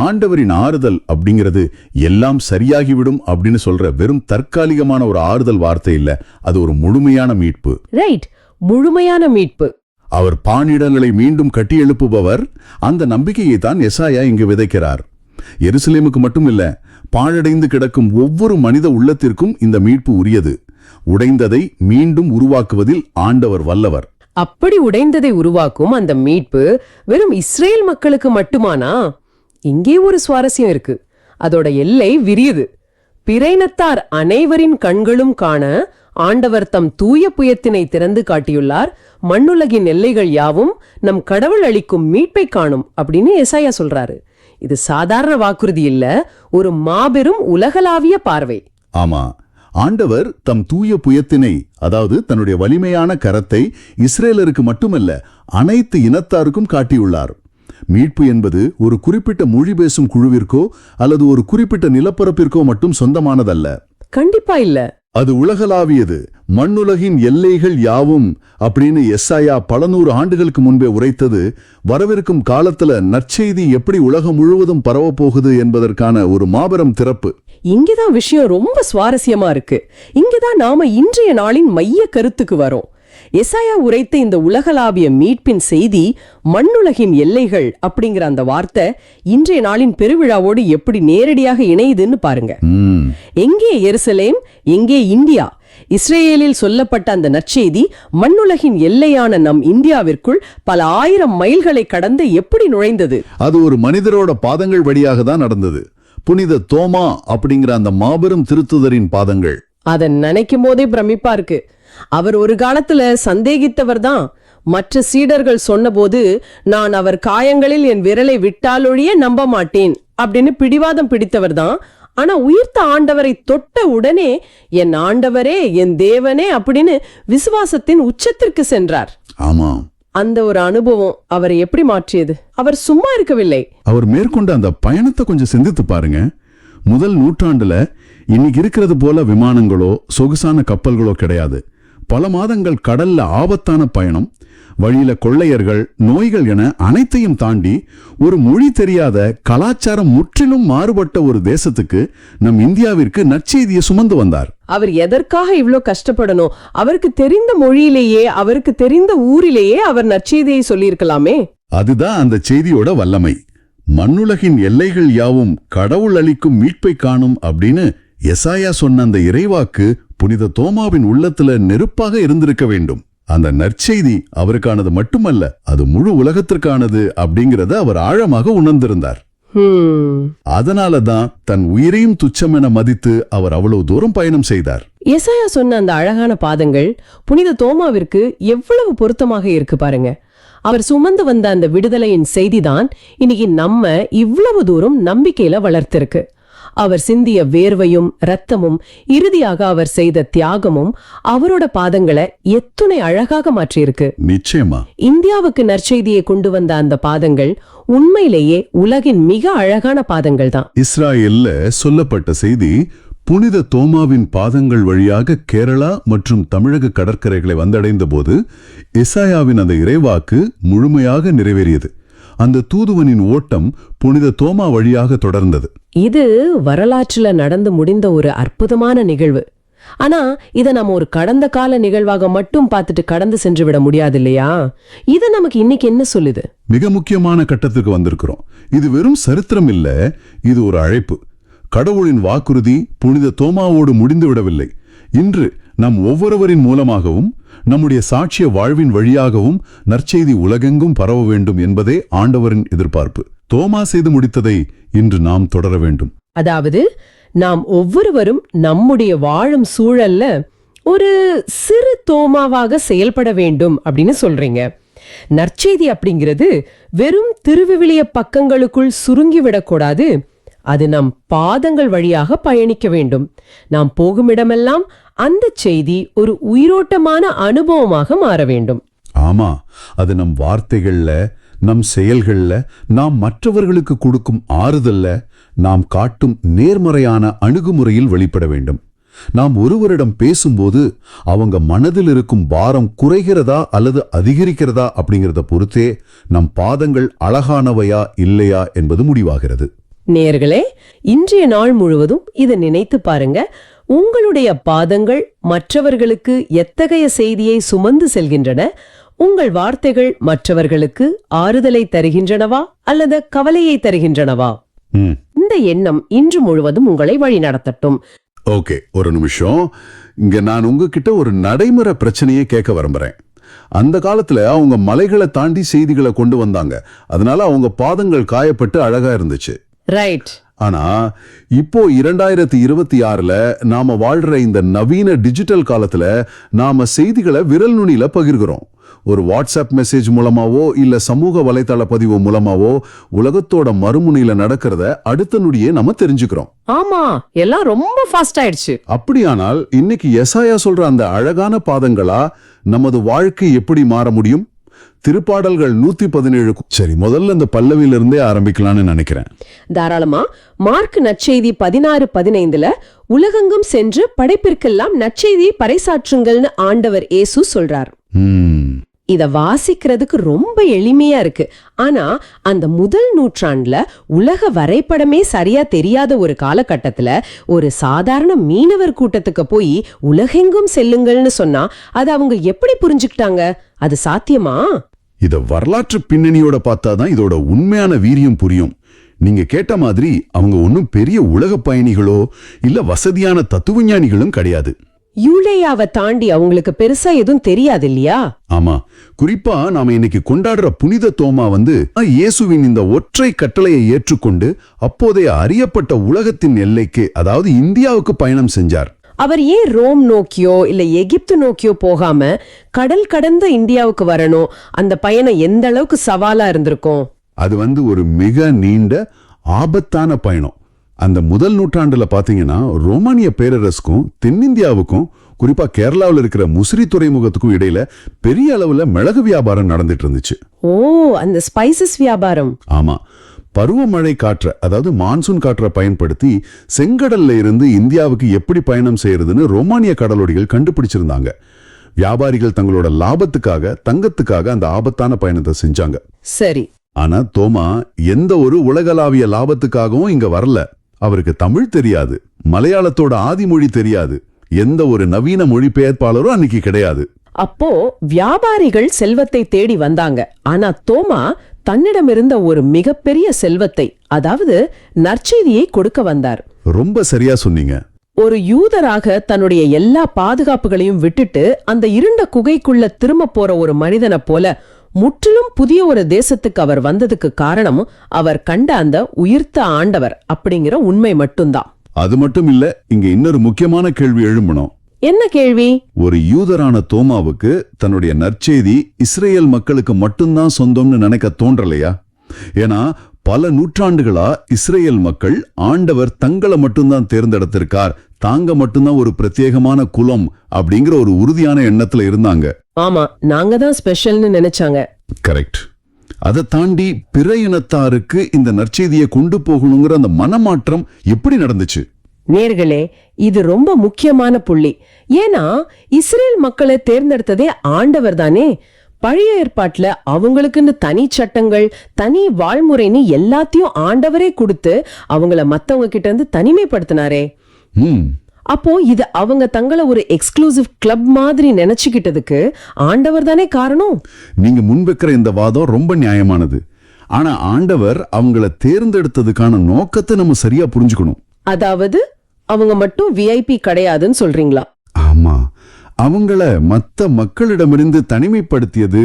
ஆண்டவரின் ஆறுதல் அப்படிங்கிறது எல்லாம் சரியாகிவிடும் அப்படின்னு சொல்ற வெறும் தற்காலிகமான ஒரு ஆறுதல் வார்த்தை இல்ல, அது ஒரு முழுமையான மீட்பு. ரைட், முழுமையான மீட்பு. அவர் பானிடங்களை மீண்டும் கட்டி எழுப்புபவர். அந்த நம்பிக்கையை தான் எசாயா இங்கு விதைக்கிறார். எருசலேமுக்கு மட்டும் இல்ல, பாழடைந்து கிடக்கும் ஒவ்வொரு மனித உள்ளத்திற்கும் இந்த மீட்பு உரியது. உடைந்ததை மீண்டும் உருவாக்குவதில் ஆண்டவர் வல்லவர். அப்படி உடைந்ததை உருவாக்கும் அந்த மீட்பு வெறும் இஸ்ரேல் மக்களுக்கு மட்டுமானா? இங்கே ஒரு சுவாரஸ்யம் இருக்கு. அதோட எல்லை விரியுது. பிறையினத்தார் அனைவரின் கண்களும் காண ஆண்டவர் தம் தூய புயத்தினை திறந்து காட்டியுள்ளார். மண்ணுலகின் எல்லைகள் யாவும் நம் கடவுள் அளிக்கும் மீட்பை காணும் அப்படின்னு எசாயா சொல்றாரு. இது சாதாரண வாக்குறுதி இல்ல, ஒரு மாபெரும் உலகளாவிய பார்வை. ஆமா, ஆண்டவர் தம் தூய புயத்தினை, அதாவது தன்னுடைய வலிமையான கரத்தை இஸ்ரேலருக்கு மட்டுமல்ல அனைத்து இனத்தாருக்கும் காட்டியுள்ளார். மீட்பு என்பது ஒரு குறிப்பிட்ட மொழி பேசும் குழுவிற்கோ அல்லது ஒரு குறிப்பிட்ட நிலப்பரப்பிற்கோ மட்டும் சொந்தமானதல்ல. கண்டிப்பா இல்ல, அது உலகளாவியது. மண்ணுலகின் எல்லைகள் யாவும் அப்படின்னு எசாயா பல நூறு ஆண்டுகளுக்கு முன்பே உரைத்தது வரவிருக்கும் காலத்துல நற்செய்தி எப்படி உலகம் முழுவதும் பரவப்போகுது என்பதற்கான ஒரு மாபெரும் திறப்பு. இங்கேதான் விஷயம் ரொம்ப சுவாரஸ்யமா இருக்கு. இங்கேதான் நாம இன்றைய நாளின் மைய கருத்துக்கு வரோம். எசாயா உரைத்த இந்த உலகளாவிய மீட்பின் செய்தி, மண்ணுலகின் எல்லைகள் அப்படிங்கிற அந்த வார்த்தை இன்றைய நாளின் பெருவிழாவோடு எப்படி நேரடியாக இணையுதுன்னு பாருங்க. எங்கே எருசலேம், எங்கே இந்தியா? இஸ்ரேலில் சொல்லப்பட்ட அந்த நற்செய்தி மண்ணுலகின் எல்லையான நம் இந்தியாவிற்குள் பல ஆயிரம் மைல்களை கடந்து எப்படி நுழைந்தது? அது ஒரு மனிதரோட பாதங்கள் வழியாக தான் நடந்தது. புனித தோமா அப்படிங்கிற அந்த மாபெரும் திருத்துதரின் பாதங்கள். அதை நினைக்கும் போதே பிரமிப்பா இருக்கு. அவர் ஒரு காலத்துல சந்தேகித்தவர் தான். மற்ற சீடர்கள் சொன்னபோது, நான் அவர் காயங்களில் என் விரலை விட்டாலொழிய நம்ப மாட்டேன் அப்படின்னு பிடிவாதம் பிடித்தவர் தான். ஆனா உயிர்த்த ஆண்டவரை தொட்ட உடனே என் ஆண்டவரே, என் தேவனே அப்படின்னு விசுவாசத்தின் உச்சத்திற்கு சென்றார். ஆமா, அந்த ஒரு அனுபவம் அவரை எப்படி மாற்றியது? அவர் சும்மா இருக்கவில்லை. அவர் மேற்கொண்ட அந்த பயணத்தை கொஞ்சம் சிந்தித்து பாருங்க. முதல் நூற்றாண்டுல இன்னைக்கு இருக்கிறது போல விமானங்களோ சொகுசான கப்பல்களோ கிடையாது. பல மாதங்கள் கடல்ல ஆபத்தான பயணம், வழியில கொள்ளையர்கள், நோய்கள் என அனைத்தையும் தாண்டி ஒரு மொழி தெரியாத, கலாச்சாரம் முற்றிலும் மாறுபட்ட ஒரு தேசத்துக்கு நம் இந்தியாவிற்கு நற்செய்தியை சுமந்து வந்தார். அவர் எதற்காக இவ்ளோ கஷ்டப்படணும்? அவருக்கு தெரிந்த மொழியிலேயே, அவருக்கு தெரிந்த ஊரிலேயே அவர் நற்செய்தியை சொல்லியிருக்கலாமே. அதுதான் அந்த செய்தியோட வல்லமை. மண்ணுலகின் எல்லைகள் யாவும் கடவுள் அளிக்கும் மீட்பை காணும் அப்படின்னு எசாயா சொன்ன அந்த இறைவாக்கு புனித தோமாவின் உள்ளத்துல நெருப்பாக இருந்திருக்க வேண்டும். அந்த நற்செய்தி அவருக்கானது மட்டுமல்ல, அது முழு உலகத்திற்கானது அப்படிங்கறத அவர் ஆழமாக உணர்ந்திருந்தார். அதனாலதான் தன் உயிரையும் துச்சமென மதித்து அவர் அவ்வளவு தூரம் பயணம் செய்தார். எசாயா சொன்ன அந்த அழகான பாதங்கள் புனித தோமாவிற்கு எவ்வளவு பொருத்தமாக இருக்கு பாருங்க. அவர் சுமந்து வந்த அந்த விடுதலையின் செய்திதான் இன்னைக்கு நம்ம இவ்வளவு தூரம் நம்பிக்கையில வளர்த்திருக்கு. அவர் சிந்திய வேர்வையும் இரத்தமும், இறுதியாக அவர் செய்த தியாகமும் அவரோட பாதங்களை எத்துணை அழகாக மாற்றியிருக்கு. நிச்சயமா இந்தியாவுக்கு நற்செய்தியை கொண்டு வந்த அந்த பாதங்கள் உண்மையிலேயே உலகின் மிக அழகான பாதங்கள் தான். இஸ்ராயேல்ல சொல்லப்பட்ட செய்தி புனித தோமாவின் பாதங்கள் வழியாக கேரளா மற்றும் தமிழக கடற்கரைகளை வந்தடைந்த போது எசாயாவின் அந்த இறைவாக்கு முழுமையாக நிறைவேறியது. அந்த தூதுவனின் ஓட்டம் புனித தோமா வழியாக தொடர்ந்தது. இது வரலாற்றுல நடந்து முடிந்த ஒரு அற்புதமான நிகழ்வு. ஆனா இத நம்ம ஒரு கடந்த கால நிகழ்வாக மட்டும் பார்த்துட்டு கடந்து சென்று விட முடியாது இல்லையா? இது நமக்கு இன்னைக்கு என்ன சொல்லுது? மிக முக்கியமான கட்டத்துக்கு வந்திருக்கிறோம். இது வெறும் சரித்திரம் இல்ல, இது ஒரு அழைப்பு. கடவுளின் வாக்குறுதி புனித தோமாவோடு முடிந்து விடவில்லை. இன்று நம் ஒவ்வொருவரின் மூலமாகவும் நம்முடைய சாட்சிய வாழ்வின் வழியாகவும் நற்செய்தி உலகெங்கும் பரவ வேண்டும் என்பதே ஆண்டவரின் எதிர்பார்ப்பு. தோமா செய்து முடித்ததை இன்று நாம் தொடர வேண்டும். அதாவது நாம் ஒவ்வொருவரும் நம்முடைய வாழும் சூழல்ல ஒரு சிறு தோமாவாக செயல்பட வேண்டும் அப்படின்னு சொல்றீங்க. நற்செய்தி அப்படிங்கிறது வெறும் திருவிவிலிய பக்கங்களுக்குள் சுருங்கிவிடக்கூடாது. அது நம் பாதங்கள் வழியாக பயணிக்க வேண்டும். நாம் போகுமிடமெல்லாம் அந்த செய்தி ஒரு உயிரோட்டமான அனுபவமாக மாற வேண்டும். ஆமா, அது நம் வார்த்தைகள்ல, நம் செயல்கள்ல, நாம் மற்றவர்களுக்கு கொடுக்கும் ஆறுதல்ல, நாம் காட்டும் நேர்மறையான அணுகுமுறையில் வெளிப்பட வேண்டும். நாம் ஒருவரிடம் பேசும்போது அவங்க மனதில் இருக்கும் பாரம் குறைகிறதா அல்லது அதிகரிக்கிறதா அப்படிங்கிறத பொறுத்தே நம் பாதங்கள் அழகானவையா இல்லையா என்பது முடிவாகிறது. நேயர்களே, இன்றைய நாள் முழுவதும் இதை நினைத்து பாருங்க. உங்களுடைய பாதங்கள் மற்றவர்களுக்கு எத்தகைய செய்தியை சுமந்து செல்கின்றன? உங்கள் வார்த்தைகள் மற்றவர்களுக்கு ஆறுதலை தருகின்றனவா அல்லது கவலையை தருகின்றனவா? இந்த எண்ணம் இன்று முழுவதும் உங்களை வழி நடத்தட்டும். ஓகே, ஒரு நிமிஷம். இங்க நான் உங்ககிட்ட ஒரு நடைமுறை பிரச்சனையை கேட்க விரும்புறேன். அந்த காலத்துல அவங்க மலைகளை தாண்டி செய்திகளை கொண்டு வந்தாங்க. அதனால அவங்க பாதங்கள் காயப்பட்டு அழகா இருந்துச்சு. ரைட். ஆனா இப்போ 2026ல நாம வாழ்ற இந்த நவீன டிஜிட்டல் காலத்துல நாம செய்திகளை விரல் நுனியில பகிர்கிறோம். ஒரு வாட்ஸ்அப் மெசேஜ் மூலமாவோ இல்ல சமூக வலைதள பதிவு மூலமாவோ உலகத்தோட மறுமுனையில நடக்கிறத அடுத்த நொடியே நம்ம தெரிஞ்சுக்கிறோம். ஆமா, எல்லாம் ரொம்ப ஃபாஸ்ட் ஆயிடுச்சு. அப்படியானால் இன்னைக்கு எசாயா சொல்ற அந்த அழகான பாதங்களா நமது வாழ்க்கை எப்படி மாற முடியும்? திருப்பாடல்கள் 117. சரி, முதல்ல இந்த பல்லவியிலிருந்தே ஆரம்பிக்கலாம்னு நினைக்கிறேன். தாராளமா. மார்க் நற்செய்தி 16:15 உலகெங்கும் சென்று படைப்பிற்கெல்லாம் நற்செய்தியை பறைசாற்றுங்கள்னு ஆண்டவர் இயேசு சொல்றார். இத வாசிக்கிறதுக்கு ரொம்ப எளிமையா இருக்கு. ஆனா அந்த முதல் நூற்றாண்டுல உலக வரைபடமே சரியா தெரியாத ஒரு காலகட்டத்துல ஒரு சாதாரண மீனவர் கூட்டத்துக்கு போய் உலகெங்கும் செல்லுங்கள்னு சொன்னா அது அவங்க எப்படி புரிஞ்சுக்கிட்டாங்க? அது சாத்தியமா? இத வரலாற்று பின்னணியோட பார்த்தாதான் இதோட உண்மையான வீரியம் புரியும். நீங்க கேட்ட மாதிரி அவங்க ஒன்னும் பெரிய உலக பயணிகளோ இல்ல வசதியான தத்துவஞானிகளும் கிடையாது. யூலேயாவை தாண்டி அவங்களுக்கு பெருசா எதுவும் தெரியாது இல்லையா? ஆமா, குறிப்பா நாம இன்னைக்கு கொண்டாடுற புனித தோமா இயேசுவின் இந்த ஒற்றை கட்டளையை ஏற்றுக்கொண்டு அப்போதைய அறியப்பட்ட உலகத்தின் எல்லைக்கு, அதாவது இந்தியாவுக்கு பயணம் செஞ்சார். அவர் ஏன் ரோம் நோக்கியோ இல்ல எகிப்து நோக்கியோ போகாம கடல் கடந்த இந்தியாவுக்கு வரணும்? அந்த பயணம் எந்த அளவுக்கு சவாலா இருந்திருக்கும்? அது ஒரு மிக நீண்ட ஆபத்தான பயணம். அந்த முதல் நூற்றாண்டுல பாத்தீங்கன்னா ரோமானிய பேரரசுக்கும் தென்னிந்தியாவுக்கும், குறிப்பா கேரளாவில் இருக்கிற முசிறி துறைமுகத்துக்கும் இடையில பெரிய அளவுல மிளகு வியாபாரம் நடந்துட்டு இருந்துச்சு. ஓ, அந்த ஸ்பைசஸ் வியாபாரம். ஆமா, பருவமழை காற்றை, அதாவது மான்சூன் காற்றை பயன்படுத்தி செங்கடல்ல இருந்து இந்தியாவுக்கு எப்படி பயணம் செய்யறதுன்னு ரோமானிய கடலோடிகள் கண்டுபிடிச்சிருந்தாங்க. வியாபாரிகள் தங்களோட லாபத்துக்காக தங்கத்துக்காக அந்த ஆபத்தான பயணத்தை செஞ்சாங்க. சரி. ஆனா தோமா எந்த ஒரு உலகளாவிய லாபத்துக்காகவும் இங்க வரல. அவருக்கு தமிழ் தெரியாது, மலையாளத்தோட ஆதிமொழி தெரியாது, எந்த ஒரு நவீன மொழிபெயர்ப்பாளரும் அன்னைக்கு கிடையாது. அப்போ வியாபாரிகள் செல்வத்தை தேடி வந்தாங்க. ஆனா தோமா தன்னிடம் இருந்த ஒரு மிகப்பெரிய செல்வத்தை, அதாவது நற்செய்தியை கொடுக்க வந்தார். ரொம்ப சரியா சொன்னீங்க. ஒரு யூதராக தன்னுடைய எல்லா பாதுகாப்புகளையும் விட்டுட்டு அந்த இருண்ட குகைக்குள்ள திரும்ப போற ஒரு மனிதனை போல முற்றிலும் புதிய ஒரு தேசத்துக்கு அவர் வந்ததுக்கு காரணம் அவர் கண்ட அந்த உயிர்த்த ஆண்டவர் அப்படிங்கிற உண்மை மட்டும்தான். அது மட்டும் இல்ல, இங்க இன்னொரு முக்கியமான கேள்வி எழும்பணும். என்ன கேள்வி? ஒரு யூதரான தோமாவுக்கு தன்னுடைய நற்செய்தி இஸ்ரேல் மக்களுக்கு மட்டும்தான் சொந்தம்னு நினைக்க தோன்றலையா? ஏன்னா பல நூற்றாண்டுகளா இஸ்ரேல் மக்கள் ஆண்டவர் தங்களை மட்டும்தான் தேர்ந்தெடுத்திருக்கார், தாங்க மட்டும்தான் ஒரு பிரத்யேகமான குலம் அப்படிங்கிற ஒரு உறுதியான எண்ணத்துல இருந்தாங்க. ஆமா, நாங்க தான் ஸ்பெஷல்னு நினைச்சாங்க. கரெக்ட். அதை தாண்டி பிற இனத்தாருக்கு இந்த நற்செய்தியை கொண்டு போகணுங்கிற அந்த மனமாற்றம் எப்படி நடந்துச்சு? நேர்களே, இது ரொம்ப முக்கியமான புள்ளி. ஏன்னா இஸ்ரேல் மக்களை தேர்ந்தெடுத்ததே ஆண்டவர் தானே. பழைய ஏற்பாட்டுல அவங்களுக்குன்னு தனி சட்டங்கள், தனி வாழ்முறைன்னு எல்லாத்தையும் ஆண்டவரே கொடுத்து அவங்கள மத்தவங்க கிட்ட இருந்து தனிமைப்படுத்தினாரே. அப்போ இது அவங்க தங்களை ஒரு எக்ஸ்க்ளூசிவ் கிளப் மாதிரி நினைச்சுக்கிட்டதுக்கு ஆண்டவர் தானே காரணம். நீங்க முன்வைக்கிற இந்த வாதம் ரொம்ப நியாயமானது. ஆனா ஆண்டவர் அவங்கள தேர்ந்தெடுத்ததுக்கான நோக்கத்தை நம்ம சரியா புரிஞ்சுக்கணும். அதாவது அவங்க மட்டும் விஐபி கிடையாதுன்னு சொல்றீங்களா? ஆமா, அவங்கள மத்த மக்களிடமிருந்து தனிமைப்படுத்தியது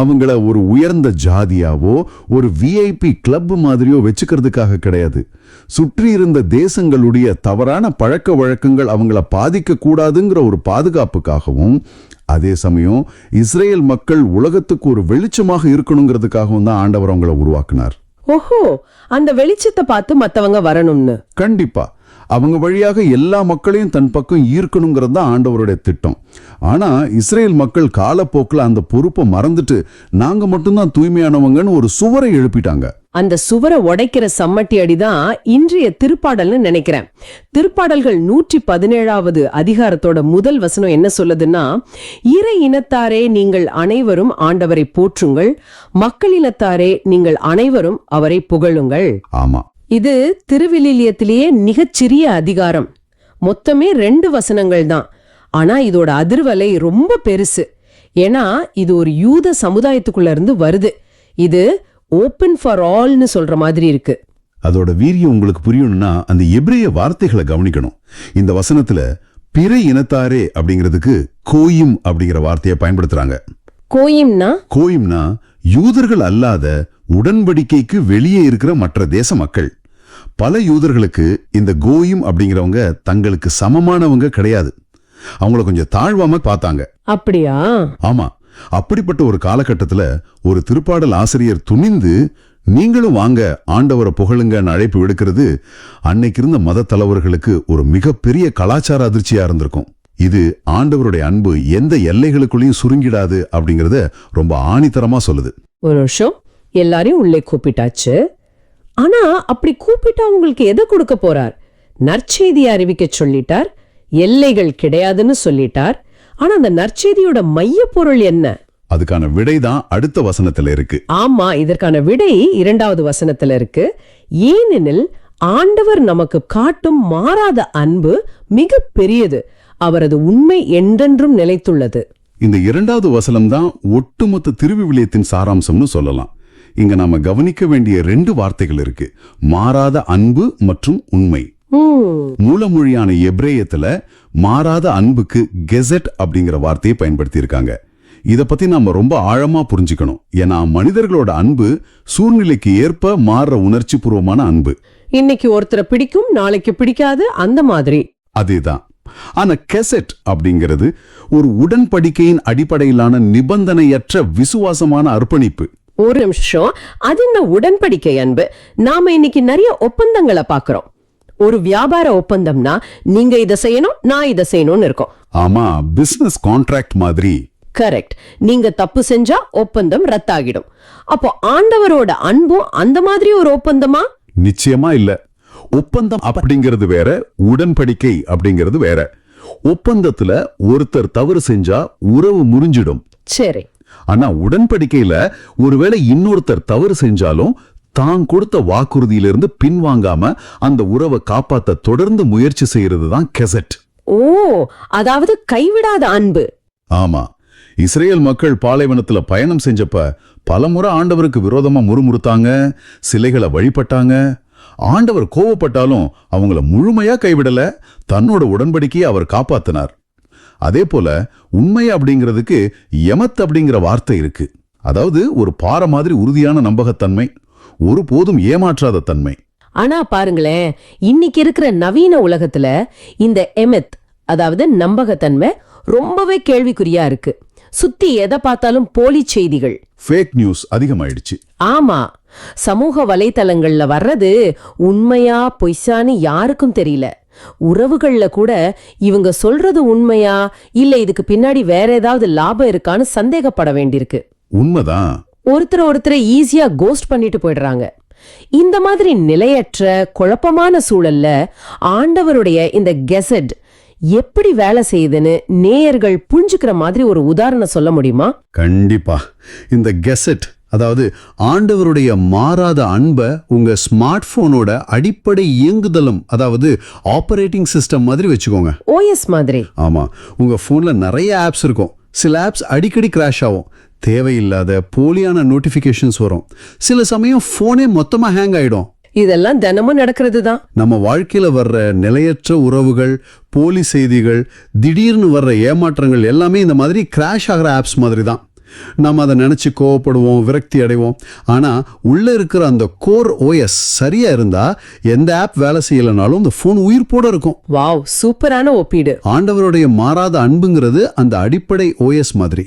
அவங்கள ஒரு உயர்ந்த ஜாதியாவோ ஒரு விஐபி கிளப் மாதிரியோ வச்சுக்கிறதுக்காக கிடையாது. சுற்றி இருந்த தேசங்களுடைய தவறான பழக்க வழக்கங்கள் அவங்கள பாதிக்க கூடாதுங்கிற ஒரு பாதுகாப்புக்காகவும், அதே சமயம் இஸ்ரேல் மக்கள் உலகத்துக்கு ஒரு வெளிச்சமாக இருக்கணுங்கிறதுக்காகவும் தான் ஆண்டவர் அவங்கள உருவாக்குனார். ஓஹோ, அந்த வெளிச்சத்தை பார்த்து மத்தவங்க வரணும்னு. கண்டிப்பா அவங்க வழியாக எல்லா மக்களையும் தன் பக்கம் ஈர்க்கணுங்கிறது தான் ஆண்டவருடைய திட்டம். ஆனா இஸ்ரேல் மக்கள் காலப்போக்கில் அந்த பொறுப்பை மறந்துட்டு நாங்க மட்டும்தான் தூய்மையானவங்கன்னு ஒரு சுவரை எழுப்பிட்டாங்க. அந்த சுவரை உடைக்கிற சம்மட்டி அடிதான் இன்றைய திருப்பாடல்னு நினைக்கிறேன். திருப்பாடல்கள் 117வது அதிகாரத்தோட முதல் வசனம் என்ன சொல்லுதுன்னா, இறை இனத்தாரே நீங்கள் அனைவரும் ஆண்டவரை போற்றுங்கள், மக்களினத்தாரே நீங்கள் அனைவரும் அவரை புகழுங்கள். ஆமா, இது திருவிலியத்திலேயே மிகச்சிறிய அதிகாரம். மொத்தமே 2 வசனங்கள் தான். ஆனா இதோட அதிர்வலை ரொம்ப பெருசு. ஏன்னா இது ஒரு யூத சமுதாயத்துக்குள்ள இருந்து வருது. இது ஓபன் ஃபார் ஆல்னு சொல்ற மாதிரி இருக்கு. அதோட வீரியம் உங்களுக்கு புரியணும்னா அந்த எபிரேய வார்த்தைகளை கவனிக்கணும். இந்த வசனத்துல பிற இனத்தாரே அப்படிங்கிறதுக்கு கோயும் அப்படிங்கிற வார்த்தையை பயன்படுத்துறாங்க. கோயிம்னா யூதர்கள் அல்லாத உடன்படிக்கைக்கு வெளியே இருக்கிற மற்ற தேச மக்கள். பல யூதர்களுக்கு இந்த கோயும் அப்படிங்கிறவங்க தங்களுக்கு சமமானவங்க கிடையாது. அவங்கள கொஞ்சம் தாழ்வாம பார்த்தாங்க. அப்படியா? ஆமா, அப்படிப்பட்ட ஒரு காலகட்டத்துல ஒரு திருப்பாடல் ஆசிரியர் துணிந்து நீங்களும் வாங்க ஆண்டவரை புகழுங்கன்னு அழைப்பு விடுக்கிறது அன்னைக்கு இருந்த மத தலைவர்களுக்கு ஒரு மிகப்பெரிய கலாச்சார அதிர்ச்சியா இருந்திருக்கும். இது ஆண்டவருடைய அன்பு எந்த எல்லைகளுக்குள்ளேயும் சுருங்கிடாது அப்படிங்கறத ரொம்ப ஆணித்தரமா சொல்லுது. ஒரு நிமிஷம், எல்லாரையும் உள்ளே கூப்பிட்டாச்சு. ஆனா அப்படி கூப்பிட்டா உங்களுக்கு எதை கொடுக்க போறார்? நற்செய்தியை அறிவிக்க சொல்லிட்டார், எல்லைகள் கிடையாதுன்னு சொல்லிட்டார். ஆனா அந்த நற்செய்தியோட மைய பொருள் என்ன? அதுக்கான விடைதான் அடுத்த வசனத்துல இருக்கு. ஆமா, இதற்கான விடை 2வது வசனத்துல இருக்கு. ஏனெனில் ஆண்டவர் நமக்கு காட்டும் மாறாத அன்பு மிக பெரியது, அவரது உண்மை என்றென்றும் நிலைத்துள்ளது. இந்த 2வது வசனம் தான் ஒட்டுமொத்த திருவிவிலியத்தின் சாராம்சம்னு சொல்லலாம். இங்க நாம கவனிக்க வேண்டிய 2 வார்த்தைகள் இருக்கு, மாறாத அன்பு மற்றும் உண்மை. மூலமொழியான எபிரேயத்துல மாறாத அன்புக்கு கெசெட் அப்படிங்கிற வார்த்தையை பயன்படுத்தி இருக்காங்க. இத பத்தி நாம ரொம்ப ஆழமா புரிஞ்சுக்கணும். ஏன்னா மனிதர்களோட அன்பு சூழ்நிலைக்கு ஏற்ப மாறுற உணர்ச்சி பூர்வமான அன்பு. இன்னைக்கு ஒருத்தரை பிடிக்கும், நாளைக்கு பிடிக்காது, அந்த மாதிரி. அதேதான். ஆனா கெசெட் அப்படிங்கிறது ஒரு உடன்படிக்கையின் அடிப்படையிலான நிபந்தனையற்ற விசுவாசமான அர்ப்பணிப்பு. ஒரு நிமிஷம், அது என்ன உடன்படிக்கை அன்பு? நாம இன்னைக்கு நிறைய ஒப்பந்தங்களை பாக்குறோம். ஒரு வியாபார ஒப்பந்தம்னா நீங்க இதை செய்யணும், நான் இதை செய்யணும்னு இருக்கோம். ஆமா, பிசினஸ் கான்ட்ராக்ட் மாதிரி. கரெக்ட். நீங்க தப்பு செஞ்சா ஒப்பந்தம் ரத்தாகிடும். அப்போ ஆண்டவரோட அன்பும் அந்த மாதிரி ஒரு ஒப்பந்தமா? நிச்சயமா இல்ல. ஒப்பந்தம் அப்படிங்கிறது வேற, உடன்படிக்கை அப்படிங்கிறது வேற. ஒப்பந்தத்துல ஒருத்தர் தவறு செஞ்சா உறவு முறிஞ்சிடும். சரி. ஆனா உடன்படிக்கையில ஒருவேளை இன்னொருத்தர் தவறு செஞ்சாலும் தான் கொடுத்த வாக்குறுதியிலிருந்து பின்வாங்காம அந்த உறவை காப்பாத்த தொடர்ந்து முயற்சி செய்யறது தான் கெசட். ஓ, அதாவது கைவிடாத அன்பு. ஆமா, இஸ்ரேல் மக்கள் பாலைவனத்துல பயணம் செஞ்சப்ப பலமுறை ஆண்டவருக்கு விரோதமா முறுமுறுத்தாங்க, சிலைகளை வழிபட்டாங்க. ஆண்டவர் கோவப்பட்டாலும் அவங்கள முழுமையா கைவிடல, தன்னோட உடன்படிக்கையை அவர் காப்பாத்தினார். அதே போல உண்மை அப்படிங்கிறதுக்கு யமத் அப்படிங்கிற வார்த்தை இருக்கு. அதாவது ஒரு பாறை மாதிரி உறுதியான நம்பகத்தன்மை, ஒருபோதும் ஏமாற்றாத தன்மை. ஆனா பாருங்களேன், இன்னைக்கு இருக்கிற நவீன உலகத்துல இந்த எமெத், அதாவது நம்பகத்தன்மை ரொம்பவே கேள்விக்குறியா இருக்கு. சுத்தி எதை பார்த்தாலும் போலி செய்திகள், ஃபேக் நியூஸ் அதிகமாயிடுச்சு. ஆமா, சமூக வலைத்தளங்கள்ல வர்றது உண்மையா பொய்சான்னு யாருக்கும் தெரியல. உறவுகள்ல கூட இவங்க சொல்றது உண்மையா இல்ல இதுக்கு பின்னாடி வேற ஏதாவது லாபம் இருக்கான்னு சந்தேகப்பட வேண்டியிருக்கு. உண்மைதான். ஒருத்தரை ஈஸியா கோஸ்ட் பண்ணிட்டு போயிடுறாங்க. இந்த மாதிரி நிலையற்ற குழப்பமான சூழல்ல ஆண்டவருடைய இந்த கெசட் எப்படி வேலை செய்யுதுன்னு நேயர்கள் புரிஞ்சுக்கிற மாதிரி ஒரு உதாரணம் சொல்ல முடியுமா? கண்டிப்பா. இந்த கெசட், அதாவது ஆண்டவருடைய மாறாத அன்பை உங்க ஸ்மார்ட் போனோட அடிப்படை இயங்குதலும், அதாவது ஆபரேட்டிங் சிஸ்டம் மாதிரி வச்சுக்கோங்க. ஓஎஸ் மாதிரி. ஆமா, உங்க போன்ல நிறைய ஆப்ஸ் இருக்கும். சில ஆப்ஸ் அடிக்கடி கிராஷ் ஆகும், தேவையில்லாத போலியான நோட்டிபிகேஷன்ஸ் வரும், சில சமயம் போனே மொத்தமா ஹேங் ஆயிடும். இதெல்லாம் தினமும் நடக்கிறது தான். நம்ம வாழ்க்கையில வர்ற நிலையற்ற உறவுகள், போலி செய்திகள், திடீர்னு வர்ற ஏமாற்றங்கள் எல்லாமே இந்த மாதிரி கிராஷ் ஆகிற ஆப்ஸ் மாதிரி தான். நம்ம அதை நினைச்சு கோவப்படுவோம், விரக்தி அடைவோம். ஆனா உள்ள இருக்கிற அந்த கோர் ஓஎஸ் சரியா இருந்தா எந்த ஆப் வேலை செய்யலனாலும் அந்த போன் உயிர்ப்போட இருக்கும். வாவ், சூப்பரான ஒப்பீடு. ஆண்டவருடைய மாறாத அன்புங்கிறது அந்த அடிப்படை ஓஎஸ் மாதிரி.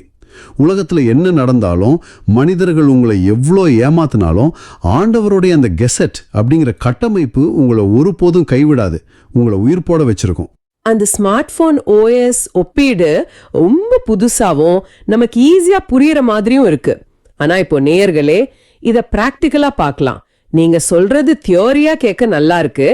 உலகத்துல என்ன நடந்தாலும், மனிதர்கள் உங்களை எவ்வளோ ஏமாத்தினாலும், ஆண்டவருடைய அந்த கெசட் அப்படிங்கிற கட்டமைப்பு உங்களை ஒருபோதும் கைவிடாது, உங்களை உயிர்ப்போட வச்சிருக்கும். அந்த ஸ்மார்ட் போன் ஓஎஸ் ஒப்பீடு ரொம்ப புதுசாவும் நமக்கு ஈஸியா புரியற மாதிரியும் இருக்கு. ஆனா இப்போ நேயர்களே, இத பிராக்டிக்கலா பார்க்கலாம். நீங்க சொல்றது தியோரியா கேட்க நல்லா இருக்கு.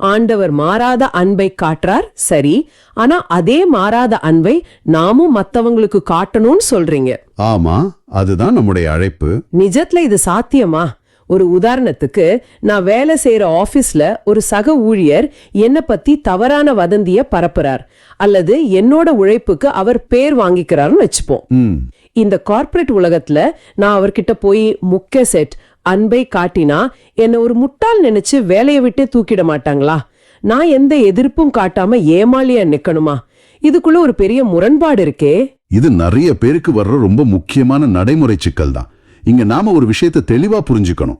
ஆண்டவர் மாறாத அன்பை காட்டுறார், சரி. ஆனா அதே மாறாத அன்பை நாமும் மத்தவங்களுக்கு காட்டணும்னு சொல்றீங்க. ஆமா, அதுதான் நம்முடைய அழைப்பு. நிஜத்துல இது சாத்தியமா? ஒரு உதாரணத்துக்கு, நான் வேலை செய்யற ஆபீஸ்ல ஒரு சக ஊழியர் என்ன பத்தி தவறான வதந்திய பரப்புறார், அல்லது என்னோட உழைப்புக்கு அவர் பேர் வாங்கிக்கிறாருன்னு வச்சுப்போம். இந்த கார்ப்பரேட் உலகத்துல நான் அவர்கிட்ட போய் முக்கிய செட் அன்பை காட்டினா என்ன ஒரு முட்டாள் நினைச்சு வேலையை விட்டே தூக்கிட மாட்டாங்களா? நான் எந்த எதிர்ப்பும் காட்டாம ஏமாளியா நிக்கணுமா? இதுக்குள்ள ஒரு பெரிய முரண்பாடு இருக்கே. இது நிறைய பேருக்கு வர்ற ரொம்ப முக்கியமான நடைமுறை சிக்கல் தான். இங்க நாம ஒரு விஷயத்தை தெளிவா புரிஞ்சுக்கணும்.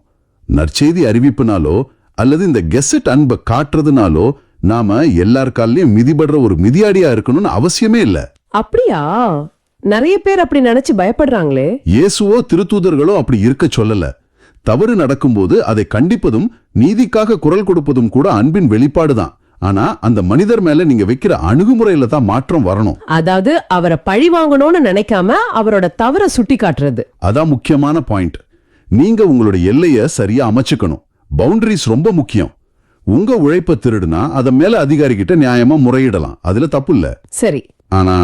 நற்செய்தி அறிவிப்புனாலோ அல்லது இந்த கெசட் அன்பை காட்டுறதுனாலோ நாம எல்லார் காலையும் மிதிபடுற ஒரு மிதியாடியா இருக்கணும்னு அவசியமே இல்ல. அப்படியா? நிறைய பேர் அப்படி நினைச்சு பயப்படுறாங்களே. இயேசுவோ திருத்தூதர்களோ அப்படி இருக்க சொல்லல. தவறு நடக்கும்போது அதை கண்டிப்பதும் நீதிக்காக குரல் கொடுப்பதும் கூட அன்பின் வெளிப்பாடுதான். ஆனா அந்த மனிதர் மேல நீங்க வைக்கிற அணுகுமுறையில தான் மாற்றம் வரணும். அதாவது அவரை பழி வாங்கணும்னு நினைக்காம அவரோட தவற சுட்டி காட்டுறது. அதான் முக்கியமான பாயிண்ட். நீங்க உங்களோட எல்லைய சரியா அமைச்சுக்கணும். பவுண்டரிஸ் ரொம்ப முக்கியம். உங்க உழைப்ப திருடுனா அத மேல அதிகாரி கிட்ட நியாயமா முறையிடலாம், அதுல தப்பு இல்ல. சரி. ஆனா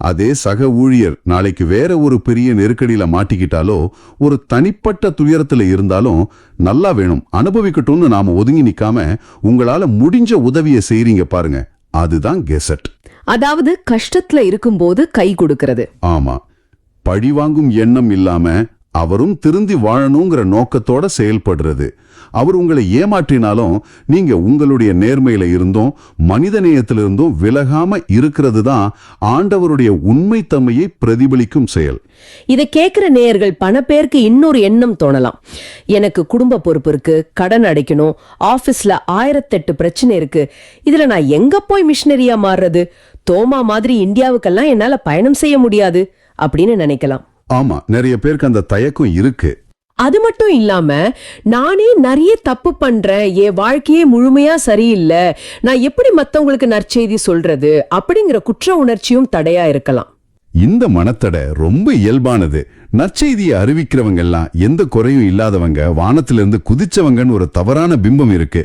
அதே சக ஊழியர் நாளைக்கு வேற ஒரு பெரிய நெருக்கடியில மாட்டிக்கிட்டாலோ, ஒரு தனிப்பட்ட துயரத்துல இருந்தாலும் நல்லா வேணும் அனுபவிக்கட்டும்னு நாம ஒதுங்கி நிக்காம உங்களால முடிஞ்ச உதவியை செய்றீங்க பாருங்க, அதுதான் கெசட். அதாவது கஷ்டத்துல இருக்கும்போது கை கொடுக்கிறது. ஆமா, பழி வாங்கும் எண்ணம் இல்லாம அவரும் திருந்தி வாழணுங்கிற நோக்கத்தோட செயல்படுறது. அவர் உங்களை ஏமாற்றினாலும் நீங்க உங்களுடைய நேர்மையில இருந்தும் மனித நேயத்திலிருந்தும் விலகாம இருக்கிறது தான் ஆண்டவருடைய உண்மை தன்மையை பிரதிபலிக்கும் செயல். இதை கேட்கிற நேயர்கள் பல பேருக்கு இன்னொரு எண்ணம் தோணலாம். எனக்கு குடும்ப பொறுப்பு இருக்கு, கடன் அடைக்கணும், ஆபீஸ்ல 1008 பிரச்சனை இருக்கு, இதுல நான் எங்க போய் மிஷனரியா மாறுறது? தோமா மாதிரி இந்தியாவுக்கெல்லாம் என்னால பயணம் செய்ய முடியாது அப்படின்னு நினைக்கலாம். ஆமா, நிறைய பேருக்கு அந்த தயக்கம் இருக்கு. அது மட்டும் இல்லாம, நானே நிறைய தப்பு பண்றேன், என் வாழ்க்கையே முழுமையா சரியில்லை, நான் எப்படி மத்தவங்களுக்கு நற்செய்தி சொல்றது அப்படிங்கிற குற்ற உணர்ச்சியும் தடையா இருக்கலாம். இந்த மனத்தடை ரொம்ப இயல்பானது. நற்செய்தியை அறிவிக்கிறவங்க எல்லாம் எந்த குறையும் இல்லாதவங்க, வானத்திலிருந்து குதிச்சவங்கன்னு ஒரு தவறான பிம்பம் இருக்கு.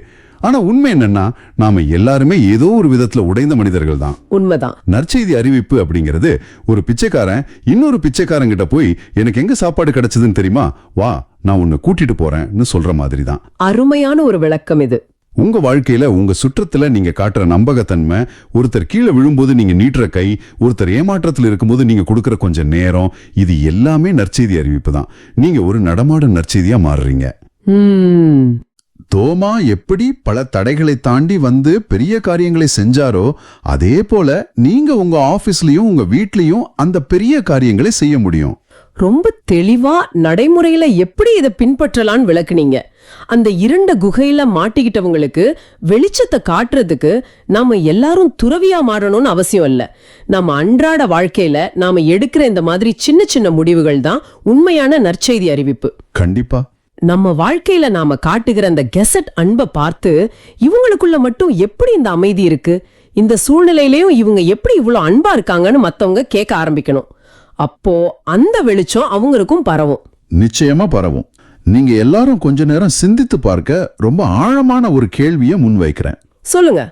ஆனா உண்மை என்னன்னா நாம எல்லாருமே ஏதோ ஒரு விதத்துல உடைந்த மனிதர்கள் தான். உண்மைதான். நற்செய்தி அறிவிப்பு அப்படிங்கிறது ஒரு பிச்சைக்காரன் இன்னொரு பிச்சைக்காரன் கிட்ட போய் எனக்கு எங்க சாப்பாடு கிடைச்சதுன்னு தெரியுமா, வா நான் உன்னை கூட்டிட்டு போறேன்னு சொல்ற மாதிரி தான். அருமையான ஒரு விளக்கம் இது. உங்க வாழ்க்கையில உங்க சுற்றத்துல நீங்க காட்டுற நம்பகத்தன்மை, ஒருத்தர் கீழே விழும்போது நீங்க நீட்டுற கை, ஒருத்தர் ஏமாற்றத்தில் இருக்கும்போது நீங்க கொடுக்கிற கொஞ்சம் நேரம், இது எல்லாமே நற்செய்தி அறிவிப்பு தான். நீங்க ஒரு நடமாடும் நற்செய்தியா மாறுறீங்க. தோமா எப்படி பல தடைகளை தாண்டி வந்து பெரிய காரியங்களை செஞ்சாரோ அதே போல நீங்க உங்க ஆபீஸ்லயும் உங்க வீட்லயும் அந்த பெரிய காரியங்களை செய்ய முடியும். ரொம்ப தெளிவா நடைமுறையில எப்படி இதை பின்பற்றலான்னு விளக்குனீங்க. அந்த இருண்ட குகையில மாட்டிக்கிட்டவங்களுக்கு வெளிச்சத்தை காட்டுறதுக்கு நாம எல்லாரும் துறவியா மாறணும்னு அவசியம் இல்ல. நம்ம அன்றாட வாழ்க்கையில நாம எடுக்கிற இந்த மாதிரி சின்ன சின்ன முடிவுகள் தான் உண்மையான நற்செய்தி அறிவிப்பு. கண்டிப்பா. நம்ம வாழ்க்கையில நாம காட்டுகிற அந்த கெசட் அன்பை பார்த்து இவங்களுக்குள்ள மட்டும் எப்படி இந்த அமைதி இருக்கு, இந்த சூழ்நிலையிலயும் இவங்க எப்படி இவ்வளவு அன்பா இருக்காங்கன்னு மத்தவங்க கேட்க ஆரம்பிக்கணும். அப்போ அந்த வெளிச்சம் அவங்களுக்கும் பரவும். நிச்சயமா பரவும். நீங்க எல்லாரும் கொஞ்ச நேரம் சிந்தித்து பார்க்க ரொம்ப ஆழமான ஒரு கேள்வியை முன்வைக்கிறேன். சொல்லுங்க.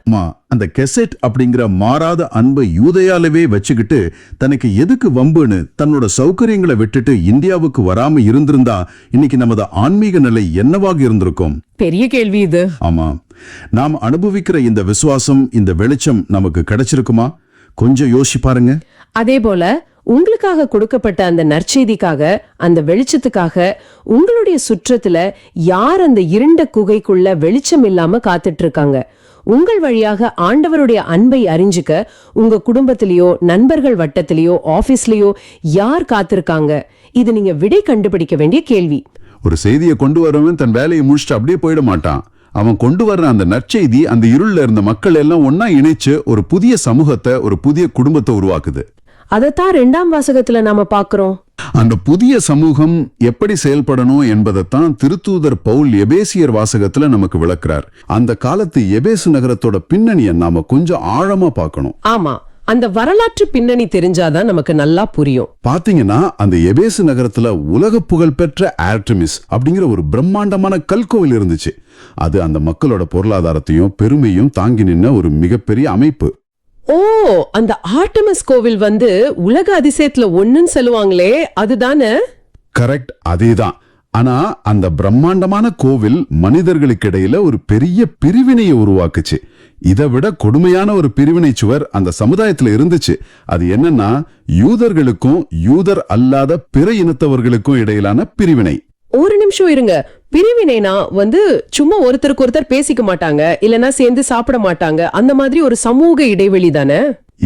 அந்த கெசெட் அப்படிங்கிற மாறாத அன்பை யூதயாலவே வச்சுக்கிட்டு தனக்கு எதுக்கு வம்புன்னு தன்னோட சௌகரியங்களை விட்டுட்டு இந்தியாவுக்கு வராம இருந்திருந்தா இன்னைக்கு நமது ஆன்மீக நிலை என்னவாக இருந்திருக்கும்? பெரிய கேள்வி இது. ஆமா, நாம் அனுபவிக்கிற இந்த விசுவாசம், இந்த வெளிச்சம் நமக்கு கிடைச்சிருக்குமா? கொஞ்சம் யோசிச்சு பாருங்க. அதே போல உங்களுக்காக கொடுக்கப்பட்ட அந்த நற்செய்திக்காக, அந்த வெளிச்சத்துக்காக உங்களுடைய சுற்றத்துல யார் அந்த இருண்ட குகைக்குள்ள வெளிச்சம் இல்லாம காத்துட்டு இருக்காங்க? உங்கள் வழியாக ஆண்டவருடைய அன்பை அறிஞ்சுக்க உங்க குடும்பத்திலேயோ நண்பர்கள் வட்டத்திலேயோ ஆபீஸ்லயோ யார் காத்திருக்காங்க? இது நீங்க விடை கண்டுபிடிக்க வேண்டிய கேள்வி. ஒரு செய்தியை கொண்டு வரவன் தன் வேலையை முடிச்சுட்டு அப்படியே போயிட மாட்டான். அவன் கொண்டு வர்ற அந்த நற்செய்தி அந்த இருள்ல இருந்த மக்கள் எல்லாம் ஒன்னா இணைச்சு ஒரு புதிய சமூகத்தை, ஒரு புதிய குடும்பத்தை உருவாக்குது. அதைத்தான் 2ஆம் வாசகத்துல நாம பாக்குறோம். அந்த புதிய சமூகம் எப்படி செயல்படணும் என்பதைத்தான் திருத்தூதர் பவுல் எபேசியர் வாசகத்துல நமக்கு விளக்குறார். அந்த காலத்து எபேசு நகரத்தோட பின்னணியை நாம கொஞ்சம் ஆழமா பார்க்கணும். ஆமா, அந்த வரலாற்று பின்னணி தெரிஞ்சாதான் நமக்கு நல்லா புரியும். பாத்தீங்கன்னா அந்த எபேசு நகரத்துல உலக புகழ் பெற்ற ஆர்டெமிஸ் அப்படிங்கிற ஒரு பிரம்மாண்டமான கல்கோவில் இருந்துச்சு. அது அந்த மக்களோட பொருளாதாரத்தையும் பெருமையும் தாங்கி நின்ன ஒரு மிகப்பெரிய அமைப்பு. ஓ, அந்த ஆர்டெமிஸ் கோவில் உலக அதிசயத்துல ஒண்ணுன்னு சொல்லுவாங்களே, அதுதானே? கரெக்ட், அதேதான். ஆனா அந்த பிரம்மாண்டமான கோவில் மனிதர்களுக்கு இடையில ஒரு பெரிய பிரிவினையை உருவாக்குச்சு. இதை விட கொடுமையான ஒரு பிரிவினை சுவர் அந்த சமுதாயத்துல இருந்துச்சு. அது என்னன்னா, யூதர்களுக்கும் யூதர் அல்லாத பிற இனத்தவர்களுக்கும் இடையிலான பிரிவினை. ஒரு நிமிஷம் இருங்க. பிரிவினைனா சும்மா ஒருத்தருக்கு ஒருத்தர் பேசிக்க மாட்டாங்க, இல்லனா சேர்ந்து சாப்பிட மாட்டாங்க, அந்த மாதிரி ஒரு சமூக இடைவெளி தானே?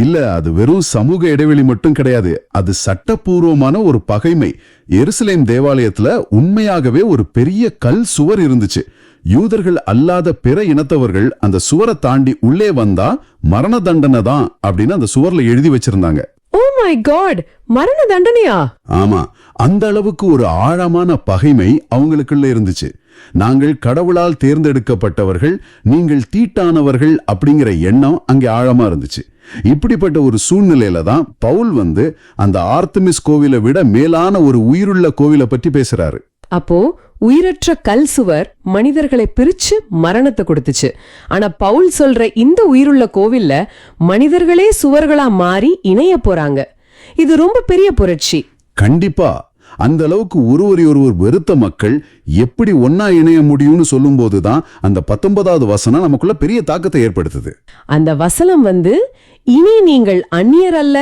இல்ல, அது வெறும் சமூக இடைவெளி மட்டும் கிடையாது. அது சட்டப்பூர்வமான ஒரு பகைமை. எருசலேம் தேவாலயத்துல உண்மையாகவே ஒரு பெரிய கல் சுவர் இருந்துச்சு. யூதர்கள் அல்லாத பிற இனத்தவர்கள் அந்த சுவரை தாண்டி உள்ளே வந்தா மரண தண்டனை தான் அப்படின்னு அந்த சுவர்ல எழுதி வச்சிருந்தாங்க. ஓ மை காட், மரண தண்டனையா? ஆமா, அந்த அளவுக்கு ஒரு ஆழமான பகைமை அவங்களுக்குள்ள இருந்துச்சு. நாங்கள் கடவுளால் தேர்ந்தெடுக்கப்பட்டவர்கள், நீங்கள் தீட்டானவர்கள் அப்படிங்கிற எண்ணம் அங்கே ஆழமா இருந்துச்சு. இப்படிப்பட்ட ஒரு சூழ்நிலையில தான் பவுல் அந்த ஆர்த்தமிஸ் கோவிலை விட மேலான ஒரு உயிருள்ள கோவிலை பற்றி பேசுறாரு. அப்போ உயிரற்ற கல் சுவர் மனிதர்களை பிரிச்சு மரணத்தை கொடுத்துச்சு. ஆனா பவுல் சொல்ற இந்த உயிருள்ள கோவில்ல மனிதர்களே சுவர்களா மாறி இணைய போறாங்க. இது ரொம்ப பெரிய புரட்சி. கண்டிப்பா. அந்த அளவுக்கு ஒருவர் வெறுத்த மக்கள் எப்படி ஒன்னா இணைய முடியும்னு சொல்லும் போதுதான் அந்த 19வது வசனம் நமக்குள்ள பெரிய தாக்கத்தை ஏற்படுத்துது. அந்த வசனம் இனி நீங்கள் அந்நியர் அல்ல,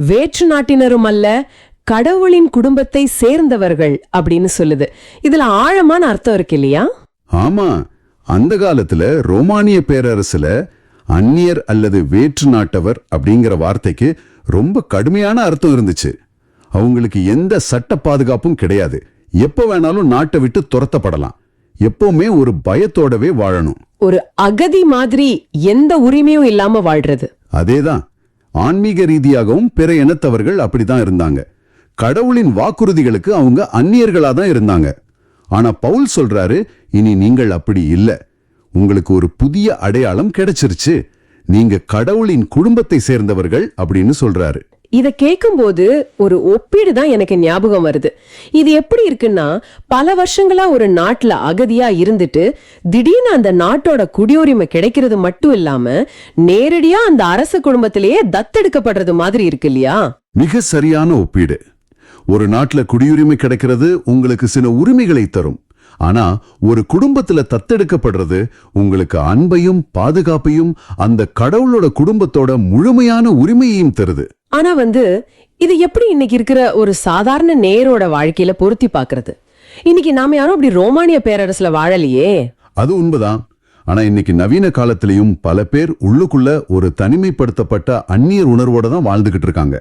வேற்று நாட்டினரும் அல்ல, கடவுளின் குடும்பத்தை சேர்ந்தவர்கள் அப்படின்னு சொல்லுது. இதுல ஆழமான அர்த்தம் இருக்கு இல்லையா? ஆமா, அந்த காலத்துல ரோமானிய பேரரசுல அந்நியர் அல்லது வேற்று நாட்டவர் அப்படிங்கிற வார்த்தைக்கு ரொம்ப கடுமையான அர்த்தம் இருந்துச்சு. அவங்களுக்கு எந்த சட்ட பாதுகாப்பும் கிடையாது. எப்ப வேணாலும் நாட்டை விட்டு துரத்தப்படலாம். எப்பவுமே ஒரு பயத்தோடவே வாழணும். ஒரு அகதி மாதிரி எந்த உரிமையும் இல்லாம வாழ்றது. அதேதான். ஆன்மீக ரீதியாகவும் பிற இனத்தவர்கள் அப்படிதான் இருந்தாங்க. கடவுளின் வாக்குறுதிகளுக்கு அவங்க அந்நியர்களா தான் இருந்தாங்க. ஆனா பவுல் சொல்றாரு, இனி நீங்கள் அப்படி இல்ல. உங்களுக்கு ஒரு புதிய அடையாளம் கிடைச்சிருச்சு. நீங்க கடவுளின் குடும்பத்தை சேர்ந்தவர்கள் அப்படின்னு சொல்றாரு. இத கேட்கும்போது ஒரு ஒப்பீடு தான் எனக்கு ஞாபகம் வருது. இது எப்படி இருக்குன்னா, பல வருஷங்களா ஒரு நாட்டுல அகதியா இருந்துட்டு திடீர்னு அந்த நாட்டோட குடியுரிமை கிடைக்கிறது மட்டும் இல்லாம நேரடியா அந்த அரச குடும்பத்திலேயே தத்தெடுக்கப்படுறது மாதிரி இருக்கு இல்லையா? மிக சரியான ஒப்பீடு. ஒரு நாட்டுல குடியுரிமை கிடைக்கிறது உங்களுக்கு சில உரிமைகளை தரும். ஆனா ஒரு குடும்பத்துல தத்தெடுக்கப்படுறது உங்களுக்கு அன்பையும் பாதுகாப்பையும் அந்த கடவுளோட குடும்பத்தோட முழுமையான உரிமையையும் தருது. ஆனா இது எப்படி இன்னைக்கு இருக்கிற ஒரு சாதாரண நேரோட வாழ்க்கையில பொருத்தி பாக்குறது? இன்னைக்கு நாம யாரும் அப்படி ரோமானிய பேரரசுல வாழலையே. அது உண்மைதான். ஆனா இன்னைக்கு நவீன காலத்திலையும் பல பேர் உள்ளுக்குள்ள ஒரு தனிமைப்படுத்தப்பட்ட அந்நியர் உணர்வோட தான் வாழ்ந்துகிட்டு இருக்காங்க.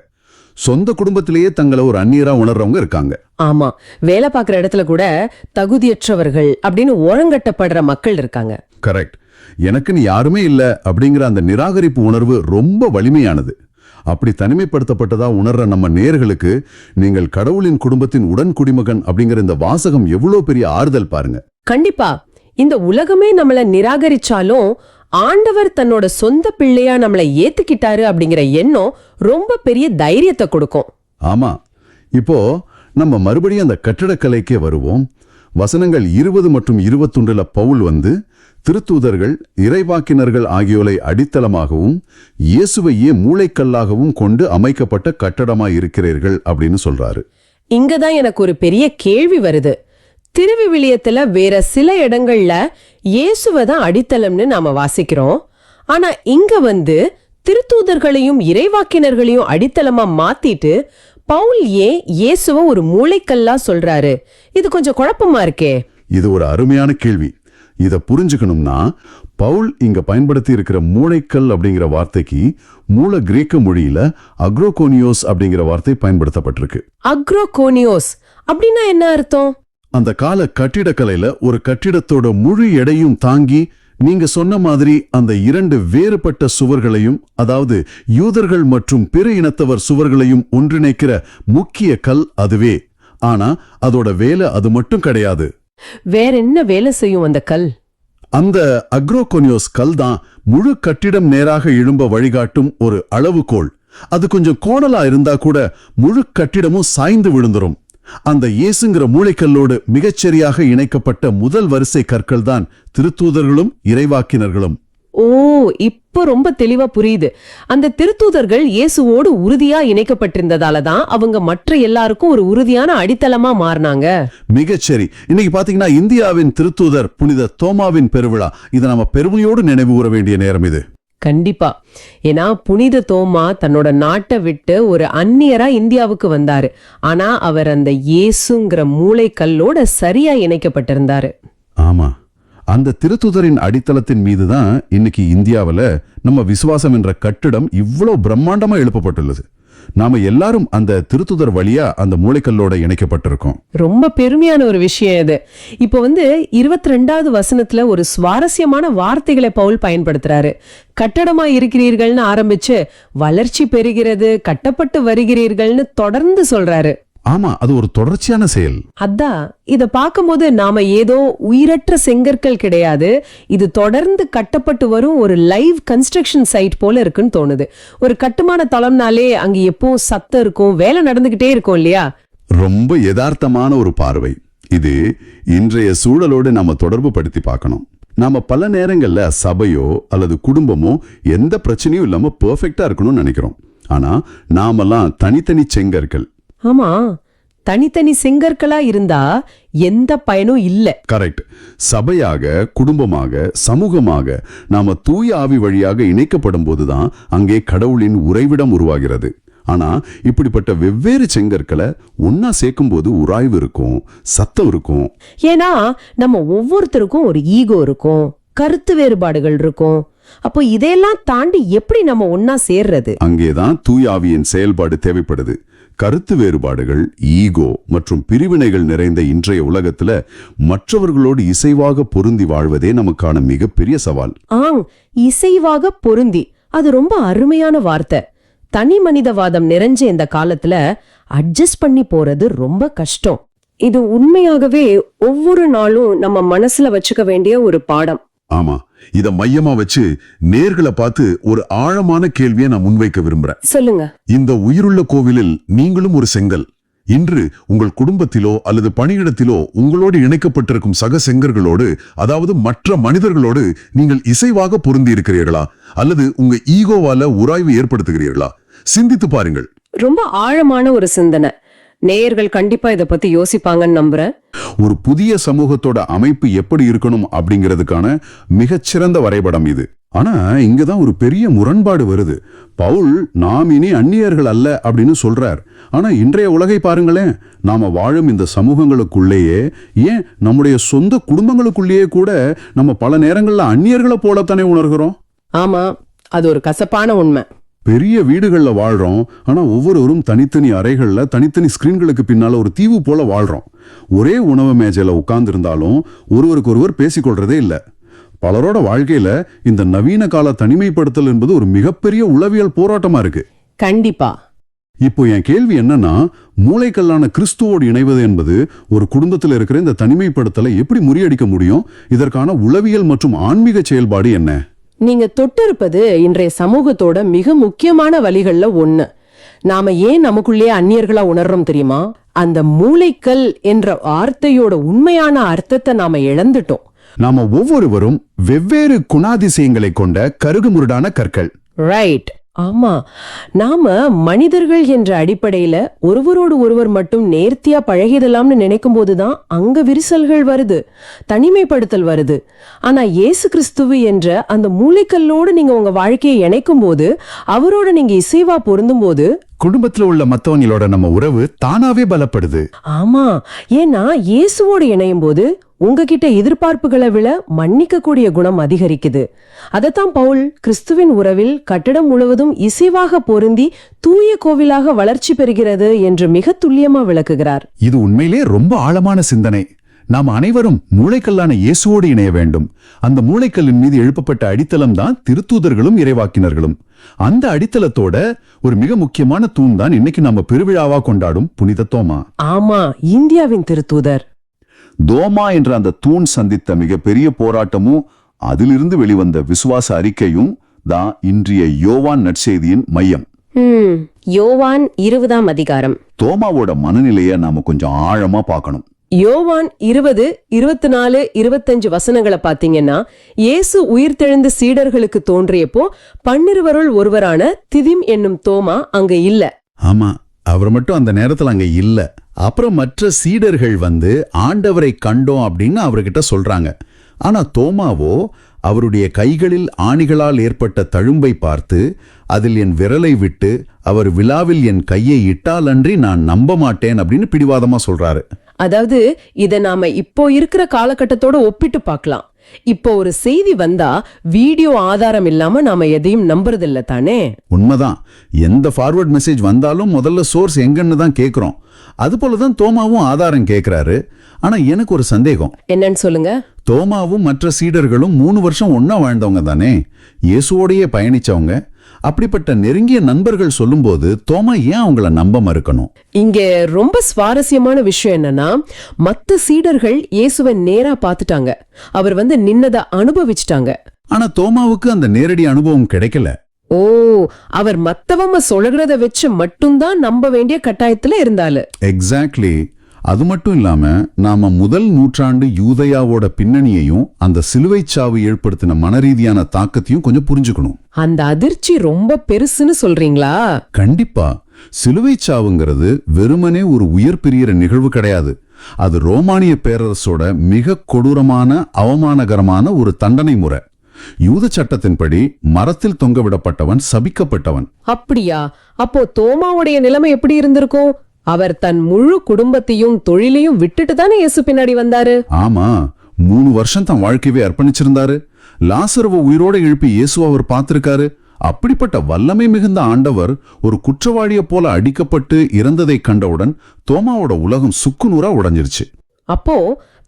சொந்த குடும்பத்திலேயே தங்களை ஒரு அந்நியரா உணர்றவங்க இருக்காங்க. ஆமா, வேலை பார்க்குற இடத்துல கூட தகுதியற்றவர்கள் அப்படின்னு ஓரங்கட்டப்படுற மக்கள் இருக்காங்க. கரெக்ட். எனக்குன்னு யாருமே இல்ல அப்படிங்கிற அந்த நிராகரிப்பு உணர்வு ரொம்ப வலிமையானது. அப்படி தனிமைப்படுத்தப்பட்டதா உணர்ற நம்ம நேயர்களுக்கு நீங்கள் கடவுளின் குடும்பத்தின் உடன் குடிமகன் அப்படிங்கிற இந்த வாசகம் எவ்வளவு பெரிய ஆறுதல் பாருங்க. கண்டிப்பா. இந்த உலகமே நம்மள நிராகரிச்சாலும் ஆண்டவர் தன்னோட சொந்த பிள்ளையா நம்மளை ஏத்துக்கிட்டாரு அப்படிங்கிற எண்ணம் ரொம்ப பெரிய தைரியத்தை கொடுக்கும். ஆமா. இப்போ நம்ம மறுபடியும் அந்த கட்டடக்கலைக்கே வருவோம். வசனங்கள் 20 மற்றும் 21 பவுல் திருத்தூதர்கள் இறைவாக்கினர்கள் ஆகியோரை அடித்தளமாகவும் இயேசுவையே மூளைக்கல்லாகவும் கொண்டு அமைக்கப்பட்ட கட்டடமாய் இருக்கிறீர்கள் அப்படின்னு சொல்றாரு. இங்கதான் எனக்கு ஒரு பெரிய கேள்வி வருது. திருவிவிலியத்துல வேற சில இடங்கள்ல இயேசுவதான் அடித்தளம்னு நாம வாசிக்கிறோம். ஆனா இங்க திருத்தூதர்களையும் இறைவாக்கினர்களையும் அடித்தளமா மாத்திட்டு பவுல் ஏன் இயேசுவ ஒரு மூளைக்கல்லா சொல்றாரு? இது கொஞ்சம் குழப்பமா இருக்கே. இது ஒரு அருமையான கேள்வி. இத புரிஞ்சுக்கணும்னா பவுல் இங்க பயன்படுத்தி இருக்கிற மூளைக்கல் அப்படிங்கிற வார்த்தைக்கு மூல கிரேக்க மொழியில அக்ரோகோனியோஸ் அப்படிங்கிற வார்த்தை பயன்படுத்தப்பட்டிருக்கு. அக்ரோகோனியோஸ் அப்படின்னா என்ன அர்த்தம்? அந்த கால கட்டிடக்கலையில ஒரு கட்டிடத்தோட முழு எடையும் தாங்கி நீங்க சொன்ன மாதிரி அந்த 2 வேறுபட்ட சுவர்களையும், அதாவது யூதர்கள் மற்றும் பிற இனத்தவர் சுவர்களையும் ஒன்றிணைக்கிற முக்கிய கல் அதுவே. ஆனா அதோட வேலை அது மட்டும் கிடையாது. வேற என்ன வேலை செய்யும் அந்த கல்? அந்த அக்ரோகோனியோஸ் கல் தான் முழு கட்டிடம் நேராக எழும்ப வழிகாட்டும் ஒரு அளவுகோல். அது கொஞ்சம் கோணலா இருந்தா கூட முழு கட்டிடமும் சாய்ந்து விழுந்துரும். அந்த இயேசுங்கிற மூளைக்கல்லோடு மிகச்சரியாக இணைக்கப்பட்ட முதல் வரிசை கற்கள் தான் திருத்தூதர்களும் இறைவாக்கினர்களும். ஓ, இப்ப ரொம்ப தெளிவா புரியுது. அந்த திருத்தூதர்கள் இயேசுவோடு உறுதியா இணைக்கப்பட்டிருந்ததாலதான் அவங்க மற்ற எல்லாருக்கும் ஒரு உறுதியான அடித்தளமா மாறினாங்க. மிகச்சரி. இன்னைக்கு பாத்தீங்கன்னா இந்தியாவின் திருத்தூதர் புனித தோமாவின் பெருவிழா. இதை நம்ம பெருமையோடு நினைவு கூற வேண்டிய நேரம் இது. கண்டிப்பா. ஏன்னா புனித தோமா தன்னோட நாட்டை விட்டு ஒரு அந்நியரா இந்தியாவுக்கு வந்தாரு. ஆனா அவர் அந்த இயேசுங்கிற மூளைக்கல்லோட சரியா இணைக்கப்பட்டிருந்தாரு. ஆமா. அந்த திருத்துதரின் அடித்தளத்தின் மீதுதான் இன்னைக்கு இந்தியாவில நம்ம விசுவாசம் என்ற கட்டிடம் இவ்வளவு பிரம்மாண்டமா எழுப்பப்பட்டுள்ளது. நாம எல்லாரும் அந்த திருத்துதர் வழியா அந்த மூளைக்கல்லோட இணைக்கப்பட்டிருக்கோம். ரொம்ப பெருமையான ஒரு விஷயம் இது. இப்போ 22வது வசனத்துல ஒரு சுவாரஸ்யமான வார்த்தைகளை பவுல் பயன்படுத்துறாரு. கட்டடமா இருக்கிறீர்கள்னு ஆரம்பிச்சு வளர்ச்சி பெறுகிறது, கட்டப்பட்டு வருகிறீர்கள்னு தொடர்ந்து சொல்றாரு. ஆமா, அது ஒரு தொடர்ச்சியான செயல். அதான் இத பார்க்கும்போது நாம ஏதோ உயிரற்ற செங்கற்கள் கிடையாது, இது தொடர்ந்து கட்டப்பட்டு வரும் ஒரு லைவ் கன்ஸ்ட்ரக்ஷன் சைட் போல இருக்குன்னு தோணுது. ஒரு கட்டுமான தளம்னாலே அங்க எப்பவும் சத்தம் இருக்கும், வேலை நடந்துகிட்டே இருக்கும் இல்லையா? ரொம்ப யதார்த்தமான ஒரு பார்வை இது. இன்றைய சூழலோடு நாம தொடர்பு படுத்தி பார்க்கணும். நாம பல நேரங்கள்ல சபையோ அல்லது குடும்பமோ எந்த பிரச்சனையும் இல்லாம பெர்ஃபெக்டா இருக்கணும்னு நினைக்கிறோம். ஆனா நாமெல்லாம் தனித்தனி செங்கற்கள். ஆமா, தனித்தனி செங்கற்களா இருந்தா எந்த பயனும் இல்ல. கரெக்ட். சபையாக, குடும்பமாக, சமூகமாக நாம தூய ஆவி வழியாக இணைக்கப்படும் போதுதான் அங்கே கடவுளின் உறைவிடம் உருவாகிறது. ஆனா இப்படிப்பட்ட வெவ்வேறு செங்கற்களை ஒன்னா சேர்க்கும் போது உராய்வு இருக்கும், சத்தம் இருக்கும். ஏன்னா நம்ம ஒவ்வொருத்தருக்கும் ஒரு ஈகோ இருக்கும், கருத்து வேறுபாடுகள் இருக்கும். அப்போ இதையெல்லாம் தாண்டி எப்படி நம்ம ஒன்னா சேர்றது? அங்கேதான் தூய ஆவியின் செயல்பாடு தேவைப்படுது. கருத்து வேறுபாடுகள், ஈகோ மற்றும் பிரிவினைகள் நிறைந்த இன்றைய உலகத்துல மற்றவர்களோடு இசைவாக பொருந்தி வாழ்வதே நமக்கான மிகப்பெரிய சவால். இசைவாக பொருந்தி, அது ரொம்ப அருமையான வார்த்தை. தனி மனிதவாதம் நிறைஞ்ச இந்த காலத்துல அட்ஜஸ்ட் பண்ணி போறது ரொம்ப கஷ்டம். இது உண்மையாகவே ஒவ்வொரு நாளும் நம்ம மனசுல வச்சுக்க வேண்டிய ஒரு பாடம். ஆமா, இத மையமா வச்சு நேர்களை பார்த்து ஒரு ஆழமான கேள்வியை நான் முன்வைக்க விரும்புறேன். சொல்லுங்க. இந்த உயிருள்ள கோவிலில் நீங்களும் ஒரு செங்கல். இன்று உங்கள் குடும்பத்திலோ அல்லது பணியிடத்திலோ உங்களோடு இணைக்கப்பட்டிருக்கும் சக செங்கர்களோடு, அதாவது மற்ற மனிதர்களோடு நீங்கள் இசைவாக பொருந்தி இருக்கிறீர்களா, அல்லது உங்க ஈகோவால உராய்வு ஏற்படுத்துகிறீர்களா? சிந்தித்து பாருங்கள். ரொம்ப ஆழமான ஒரு சிந்தனை. நேயர்கள் கண்டிப்பா இத பத்தி யோசிப்பாங்கன்னு நம்புறேன். ஒரு புதிய சமூகத்தோட அமைப்பு எப்படி இருக்கணும் அப்படிங்கிறதுக்கான மிகச்சிறந்த வரைபடம் இது. ஆனா இங்கதான் ஒரு பெரிய முரண்பாடு வருது. பவுல் நாம் இனி அந்நியர்கள் அல்ல அப்படின்னு சொல்றார். ஆனா இன்றைய உலகை பாருங்களேன். நாம வாழும் இந்த சமூகங்களுக்குள்ளேயே, ஏன் நம்முடைய சொந்த குடும்பங்களுக்குள்ளேயே கூட நம்ம பல நேரங்கள்ல அந்நியர்களை போலத்தானே உணர்கிறோம். ஆமா, அது ஒரு கசப்பான உண்மை. பெரிய வீடுகள்ல வாழ்றோம். ஆனா ஒவ்வொருவரும் தனித்தனி அறைகள்ல தனித்தனி ஸ்கிரீன்களுக்கு பின்னால ஒரு தீவு போல வாழ்றோம். ஒரே உணவு மேஜையில உட்கார்ந்து இருந்தாலும் ஒருவருக்கு ஒருவர் பேசிக்கொள்றதே இல்ல. பலரோட வாழ்க்கையில இந்த நவீன கால தனிமைப்படுத்தல் என்பது ஒரு மிகப்பெரிய உளவியல் போராட்டமா இருக்கு. கண்டிப்பா. இப்போ என் கேள்வி என்னன்னா, மூளைக்கல்லான கிறிஸ்துவோடு இணைவது என்பது ஒரு குடும்பத்தில் இருக்கிற இந்த தனிமைப்படுத்தலை எப்படி முறியடிக்க முடியும்? இதற்கான உளவியல் மற்றும் ஆன்மீக செயல்பாடு என்ன? நீங்க தொட்டிருப்பது இன்றைய சமூகத்தோட மிக முக்கியமான வழிகள்ல ஒண்ணு. நாம ஏன் நமக்குள்ளே அந்நியர்களா உணர்றோம் தெரியுமா? அந்த மூளைக்கல் என்ற வார்த்தையோட உண்மையான அர்த்தத்தை நாம இழந்துட்டோம். நாம ஒவ்வொருவரும் வெவ்வேறு குணாதிசயங்களை கொண்ட கருகுமுருடான கற்கள். ரைட். ஆமா, நாம மனிதர்கள் என்ற அடிப்படையில ஒருவரோடு ஒருவர் மட்டும் நேர்த்தியா பழகிடலாம்னு நினைக்கும் போதுதான் அங்க விரிசல்கள் வருது, தனிமைப்படுத்தல் வருது. ஆனா இயேசு கிறிஸ்துவு என்ற அந்த மூளைக்கல்லோடு நீங்க உங்க வாழ்க்கையை இணைக்கும் போது, அவரோட நீங்க இசைவா பொருந்தும் போது, குடும்பத்துல உள்ள மத்தவங்களோட நம்ம உறவு தானாவே பலப்படுது. ஆமா, ஏன்னா இயேசுவோடு இணையும் போது உங்ககிட்ட எதிர்பார்ப்புகளை விட மன்னிக்க கூடிய குணம் அதிகரிக்குது. அதத்தான் பவுல் கிறிஸ்துவின் உறவில் கட்டடம் முழுவதும் இசைவாக பொருந்தி தூய கோவிலாக வளர்ச்சி பெறுகிறது என்று மிக துல்லியமா விளக்குகிறார். இது உண்மையிலே ரொம்ப ஆழமான சிந்தனை. நாம் அனைவரும் மூளைக்கல்லான இயேசுவோடு இணைய வேண்டும். அந்த மூளைக்கல்லின் மீது எழுப்பப்பட்ட அடித்தளம் தான் திருத்தூதர்களும் இறைவாக்கினர்களும். அந்த அடித்தளத்தோட ஒரு மிக முக்கியமான தூண் தான் இன்னைக்கு நம்ம பெருவிழாவா கொண்டாடும் புனித தோமா. ஆமா, இந்தியாவின் திருத்தூதர். தோமா என்ற அந்த தூண் சந்தித்த மிகப்பெரிய போராட்டமும் அதிலிருந்து வெளிவந்த விசுவாச அறிக்கையும் தான் இன்றைய யோவான் நற்செய்தியின் மையம். யோவான் 20ஆம் அதிகாரம். தோமாவோட மனநிலையை நாம கொஞ்சம் ஆழமா பார்க்கணும். யோவான் 20, 24, 25 வசனங்களை பாத்தீங்கன்னா, இயேசு உயிர்த்தெழுந்த சீடர்களுக்கு தோன்றியப்போ 12 ஒருவரான திதிம் என்னும் தோமா அங்க இல்ல. ஆமா, அவர் மட்டும் அந்த நேரத்துல அங்க இல்ல. அப்புறம் மற்ற சீடர்கள் வந்து ஆண்டவரை கண்டோம் அப்படின்னு அவர்கிட்ட சொல்றாங்க. ஆனா தோமாவோ அவருடைய கைகளில் ஆணிகளால் ஏற்பட்ட தழும்பை பார்த்து, அதில் என் விரலை விட்டு அவர் விழாவில் என் கையை இட்டாலன்றி நான் நம்ப மாட்டேன் அப்படின்னு பிடிவாதமா சொல்றாரு. அதாவது இத நாம இப்போ இருக்கிற காலகட்டத்தோட ஒப்பிட்டு பார்க்கலாம். இப்போ ஒரு செய்தி வந்தா வீடியோ ஆதாரம் இல்லாம நாம எதையும் நம்புறதில்ல தானே? உண்மைதான். எந்த ஃபார்வர்ட் மெசேஜ் வந்தாலும் முதல்ல சோர்ஸ் எங்கன்னு தான் கேட்கிறோம். அது போலதான் தோமாவும் ஆதாரம் கேட்கிறாரு. ஆனா எனக்கு ஒரு சந்தேகம். என்னன்னு சொல்லுங்க. தோமாவும் மற்ற சீடர்களும் 3 வருஷம் ஒன்னா வாழ்ந்தவங்க தானே, இயேசுவோடையே பயணிச்சவங்க. அப்படிப்பட்ட நெருங்கிய நண்பர்கள் சொல்லும்போது தோமா ஏன் அவங்கள நம்ப மறுக்கணும்? இங்க ரொம்ப சுவாரஸ்யமான விஷயம் என்னன்னா, மத்த சீடர்கள் இயேசுவை நேரா பாத்துட்டாங்க, அவர் வந்து நின்னத அனுபவிச்சுட்டாங்க. ஆனா தோமாவுக்கு அந்த நேரடி அனுபவம் கிடைக்கல. ஓ, அவர் மத்தவங்க சொல்றத வச்சு மட்டும்தான் நம்ப வேண்டிய கட்டாயத்துல இருந்தாரு. எக்ஸாக்ட்லி. அது மட்டும் இல்லாம நாம முதல் நூற்றாண்டு யூதயாவோட பின்னணியையும் அந்த சிலுவைச் சாவு ஏற்படுத்தின மனரீதியான தாக்கத்தையும் கொஞ்சம் புரிஞ்சுக்கணும். அந்த அதிர்ச்சி ரொம்ப பெருசுன்னு சொல்றீங்களா? கண்டிப்பா. சிலுவைச் சாவுங்கிறது வெறுமனே ஒரு உயிர் பிரியிற நிகழ்வு கிடையாது. அது ரோமானிய பேரரசோட மிக கொடூரமான அவமானகரமான ஒரு தண்டனை முறை. யூத சட்டத்தின்படி மரத்தில் தொங்கவிடப்பட்டவன் சபிக்கப்பட்டவன். அப்படியா? அப்போ தோமாவுடைய நிலைமை எப்படி இருந்திருக்கும்? அவர் தன் முழு குடும்பத்தையும் தொழிலையும் விட்டுட்டு தானே இயேசு பின்னாடி வந்தாரு. ஆமா, 3 வருஷம் தன் வாழ்க்கையை அர்ப்பணிச்சிருந்தாரு. லாசருவை உயிரோட எழுப்பி இயேசு அவர் பார்த்திருக்காரு. அப்படிப்பட்ட வல்லமை மிகுந்த ஆண்டவர் ஒரு குற்றவாளியை போல அடிக்கப்பட்டு இறந்ததை கண்டவுடன் தோமாவோட உலகம் சுக்குநூறா உடைஞ்சிருச்சு. அப்போ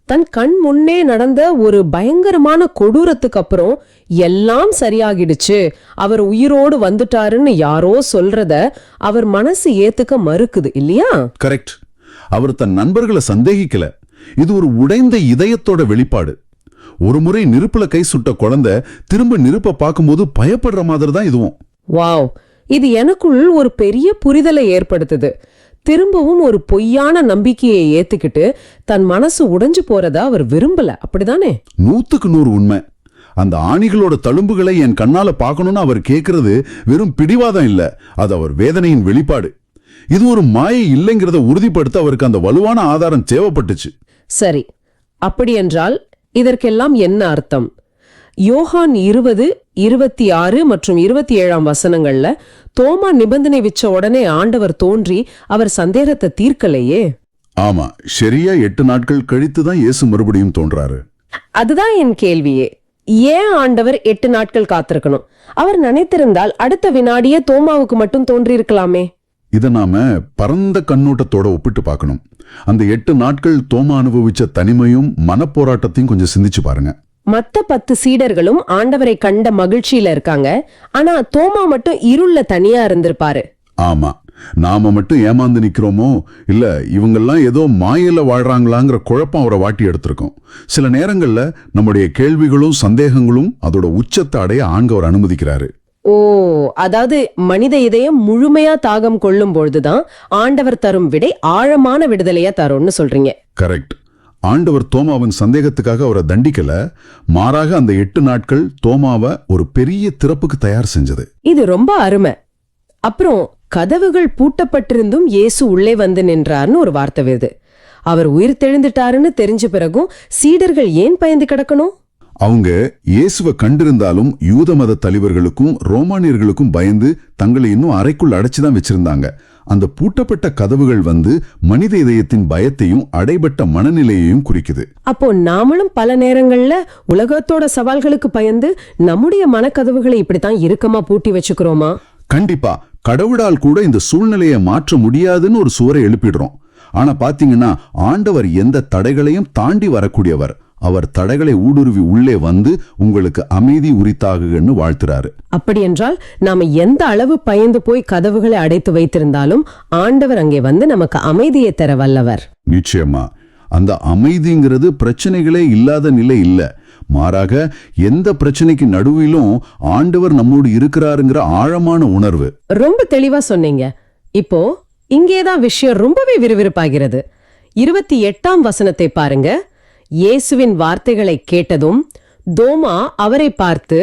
தன் கண் முன்னே நடந்த ஒரு பயங்கரமான கொடூரத்துக்கு அப்புறம் எல்லாம் சரியாகிடுச்சு, அவர் உயிரோடு வந்துட்டாருன்னு யாரோ சொல்றத அவர் மனசு ஏத்துக்க மறுக்குது இல்லையா? கரெக்ட். அவர் தன் நண்பர்களை சந்தேகிக்கல. இது ஒரு உடைந்த இதயத்தோட வெளிப்பாடு. ஒரு முறை நெருப்புல கை சுட்ட குழந்தை திரும்ப நெருப்பை பார்க்கும்போது பயப்படுற மாதிரி தான் இதுவும். வாவ், இது எனக்குள் ஒரு பெரிய புரிதலை ஏற்படுத்துது. திரும்பவும் ஒரு பொய்யான நம்பிக்கையை ஏத்துக்கிட்டு தன் மனசு உடைஞ்சு போறதா அவர் விரும்பல, அப்படிதானே? 100% உண்மை. அந்த ஆணிகளோட தழும்புகளை என் கண்ணால பார்க்கணும்னு அவர் கேட்கறது வெறும் பிடிவாதம் இல்ல, அது அவர் வேதனையின் வெளிப்பாடு. இது ஒரு மாயை இல்லைங்கிறத உறுதிப்படுத்த அவருக்கு அந்த வலுவான ஆதாரம் தேவைப்பட்டுச்சு. சரி, அப்படியென்றால் இதற்கெல்லாம் என்ன அர்த்தம்? யோகான் 20, 26 மற்றும் 27 வசனங்கள்ல தோமா நிபந்தனை வச்ச உடனே ஆண்டவர் தோன்றி அவர் சந்தேகத்தை தீர்க்கலையே. ஆமா, சரியா 8 நாட்கள் கழித்து தான் இயேசு மறுபடியும் தோன்றாரு. அதுதான் என் கேள்வியே. ஏன் ஆண்டவர் 8 நாட்கள் காத்திருக்கணும்? அவர் நினைத்திருந்தால் அடுத்த வினாடியே தோமாவுக்கு மட்டும் தோன்றியிருக்கலாமே. இதை நாம பரந்த கண்ணோட்டத்தோட ஒப்பிட்டு பார்க்கணும். அந்த 8 நாட்கள் தோமா அனுபவிச்ச தனிமையும் மனப்போராட்டத்தையும் கொஞ்சம் சிந்திச்சு பாருங்க. மத்த 10 சீடர்களும் ஆண்டவரை கண்ட மகிழ்ச்சியில இருக்காங்க. ஆனா தோமா மட்டும் இருள்ல தனியா இருந்திருப்பாரு. ஆமா, நாம மட்டும் ஏமாந்து நிக்கிறோமோ இல்ல இவங்கெல்லாம் ஏதோ மாயில வாழ்றாங்களாங்கிற குழப்பம் அவரை வாட்டி எடுத்திருக்கோம். சில நேரங்கள்ல நம்முடைய கேள்விகளும் சந்தேகங்களும் அதோட உச்சத்தை அடைய ஆண்டவர் அனுமதிக்கிறாரு. ஓ, அதாவது மனித இதயம் முழுமையா தாகம் கொள்ளும் பொழுதுதான் ஆண்டவர் தரும் விடை ஆழமான விடுதலையா தரும்னு சொல்றீங்க. கரெக்ட். ஆண்டவர் தோமாவின் சந்தேகத்துக்காக அவரை தண்டிக்கல, மாறாக அந்த 8 நாட்கள் தோமாவை ஒரு பெரிய திறப்புக்கு தயார் செஞ்சது. இது ரொம்ப அருமை. அப்புறம் கதவுகள் பூட்டப்பட்டிருந்தும் இயேசு உள்ளே வந்து நின்றார்னு ஒரு வார்த்தை வருது. அவர் உயிர் தெழுந்துட்டாருன்னு தெரிஞ்ச பிறகும் சீடர்கள் ஏன் பயந்து கிடக்கணும்? அவங்க இயேசுவை கண்டிருந்தாலும் யூத மத தலைவர்களுக்கும் ரோமானியர்களுக்கும் பயந்து தங்களை இன்னும் அறைக்குள் அடைச்சுதான் வச்சிருந்தாங்க. அந்த பூட்டப்பட்ட கதவுகள் வந்து மனித இதயத்தின் பயத்தையும் அடைபட்ட மனநிலையையும் குறிக்குது. அப்போ நாமளும் பல நேரங்கள்ல உலகத்தோட சவால்களுக்கு பயந்து நம்முடைய மனக்கதவுகளை இப்படித்தான் இறுக்கமா பூட்டி வச்சுக்கிறோமா? கண்டிப்பா. கடவுளால் கூட இந்த சூழ்நிலையை மாற்ற முடியாதுன்னு ஒரு சுவரை எழுப்பிடுறோம். ஆனா பாத்தீங்கன்னா ஆண்டவர் எந்த தடைகளையும் தாண்டி வரக்கூடியவர். அவர் தடைகளை ஊடுருவி உள்ளே வந்து உங்களுக்கு அமைதி உரித்தாகுன்னு வாழ்த்துறாரு. அப்படி என்றால் நாம எந்த அளவு பயந்து போய் கதவுகளை அடைத்து வைத்திருந்தாலும் ஆண்டவர் அங்கே வந்து நமக்கு அமைதியை தர வல்லவர். நிச்சயமா. அந்த அமைதிங்கிறது பிரச்சனைகளே இல்லாத நிலை இல்ல, மாறாக எந்த பிரச்சனைக்கு நடுவிலும் ஆண்டவர் நம்மோடு இருக்கிறாருங்கிற ஆழமான உணர்வு. ரொம்ப தெளிவா சொன்னீங்க. இப்போ இங்கேதான் விஷயம் ரொம்பவே விறுவிறுப்பாகிறது. 28ஆம் வசனத்தை பாருங்க. இயேசுவின் வார்த்தைகளை கேட்டதும் தோமா அவரை பார்த்து,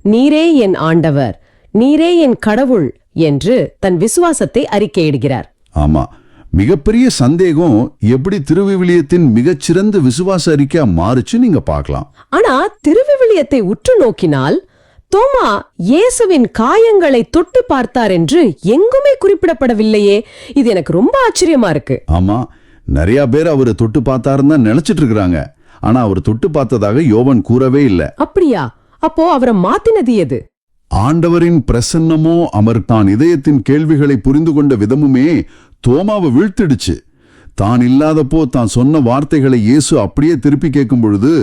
நீரே என் ஆண்டவர், நீரே என் கடவுள் என்று தன் விசுவாசத்தை அறிக்கையிடுகிறார். ஆமா, மிகப்பெரிய சந்தேகம் எப்படி திருவிவிலியத்தின் மிகச்சிறந்த விசுவாச அறிக்கையா மாறுச்சு நீங்க பார்க்கலாம். ஆனா திருவிவிலியத்தை உற்று நோக்கினால் தோமா இயேசுவின் காயங்களை தொட்டு பார்த்தார் என்று எங்குமே குறிப்பிடப்படவில்லையே. இது எனக்கு ரொம்ப ஆச்சரியமா இருக்கு. ஆமா, நிறைய பேர் அவரை தொட்டு பார்த்தாருன்னு தான் நினைச்சிட்டு இருக்கிறாங்க. ஆனா அவர் தொட்டு பார்த்ததாக யோவான் கூறவே இல்ல. அப்படியா? அப்போ அவரை மாத்தினது எது? ஆண்டவரின் பிரசன்னமோ அவர் தான் இதயத்தின் கேள்விகளை புரிந்து கொண்ட விதமுமே தோமாவை வீழ்த்திடுச்சு. தான் இல்லாதப்போ தான் சொன்ன வார்த்தைகளை இயேசு அப்படியே திருப்பி கேட்கும் பொழுது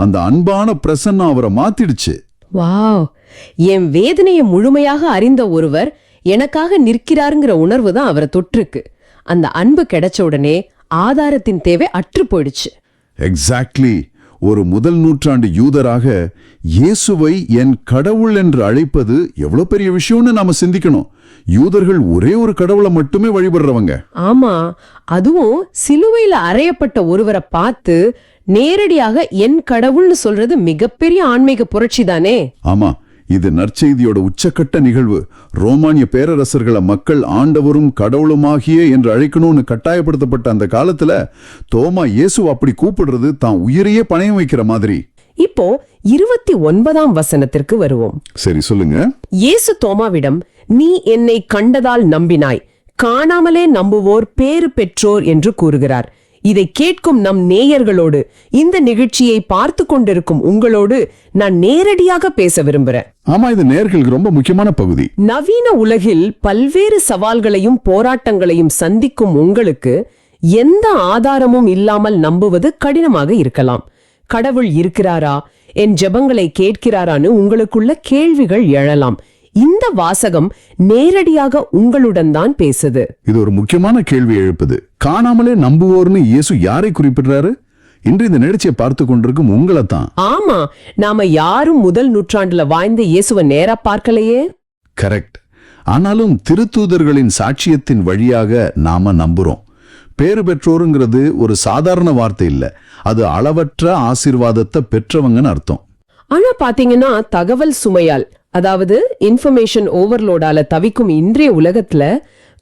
அந்த அன்பான பிரசன்னம் அவரை மாத்திடுச்சு. வாவ், என் வேதனையை முழுமையாக அறிந்த ஒருவர் எனக்காக நிற்கிறாருங்கிற உணர்வு தான் அவரை தொற்றுக்கு. அந்த அன்பு கிடைச்ச உடனே ஆதாரத்தின் தேவை அற்று போயிடுச்சு. எக்ஸாக்ட்லி. ஒரு முதல் நூற்றாண்டு யூதராக இயேசுவை என் கடவுள் என்று அழைப்பது எவ்வளவு பெரிய விஷயம்னு நாம சிந்திக்கணும். யூதர்கள் ஒரே ஒரு கடவுளை மட்டுமே வழிபடுறவங்க. ஆமா, அதுவும் சிலுவையில அறையப்பட்ட ஒருவரை பார்த்து நேரடியாக என் கடவுள்னு சொல்றது மிகப்பெரிய ஆன்மீக புரட்சி தானே. ஆமா, இது நற்செய்தியோட உச்சக்கட்ட நிகழ்வு. ரோமானிய பேரரசர்களை மக்கள் ஆண்டவரும் கடவுளுமாகிய என்று அழைக்கணும்னு கட்டாயப்படுத்தப்பட்ட அந்த காலத்துல தோமா இயேசு அப்படி கூப்பிடுறது தான் உயிரையே பணயம் வைக்கிற மாதிரி. இப்போ 29ஆம் வசனத்திற்கு வருவோம். சரி, சொல்லுங்க. இயேசு தோமாவிடம், நீ என்னை கண்டதால் நம்பினாய், காணாமலே நம்புவோர் பேறு பெற்றோர் என்று கூறுகிறார். இதை கேட்கும் நம் நேயர்களோடு, இந்த நிகழ்ச்சியை பார்த்து கொண்டிருக்கும் உங்களோடு நான் நேரடியாக பேச விரும்புறேன். ஆமா, இது நேயர்களுக்கு ரொம்ப முக்கியமான பகுதி. நவீன உலகில் பல்வேறு சவால்களையும் போராட்டங்களையும் சந்திக்கும் உங்களுக்கு எந்த ஆதாரமும் இல்லாமல் நம்புவது கடினமாக இருக்கலாம். கடவுள் இருக்கிறாரா, என் ஜெபங்களை கேட்கிறாரான்னு உங்களுக்குள்ள கேள்விகள் எழலாம். இந்த வாசகம் நேரடியாக உங்களுடன் தான் பேசுது. இது ஒரு முக்கியமான கேள்வி எழுப்புது. காணாமலே நம்புவோர்னு இயேசு யாரை குறிப்பிடுறாரு? இன்று இந்த நிகழ்ச்சியை பார்த்து கொண்டிருக்கும் உங்களை தான். ஆமா, நாம யாரும் முதல் நூற்றாண்டுல வாழ்ந்த இயேசுவை நேரா பார்க்கலையே. கரெக்ட். ஆனாலும் திருத்தூதர்களின் சாட்சியத்தின் வழியாக நாம நம்புறோம். பேறு பெற்றோருங்கிறது ஒரு சாதாரண வார்த்தை இல்ல, அது அளவற்ற ஆசீர்வாதத்தை பெற்றவங்கன்னு அர்த்தம். ஆனா பாத்தீங்கன்னா தகவல் சுமையால், அதாவது இன்ஃபர்மேஷன் ஓவர்லோடால தவிக்கும் இன்றைய உலகத்துல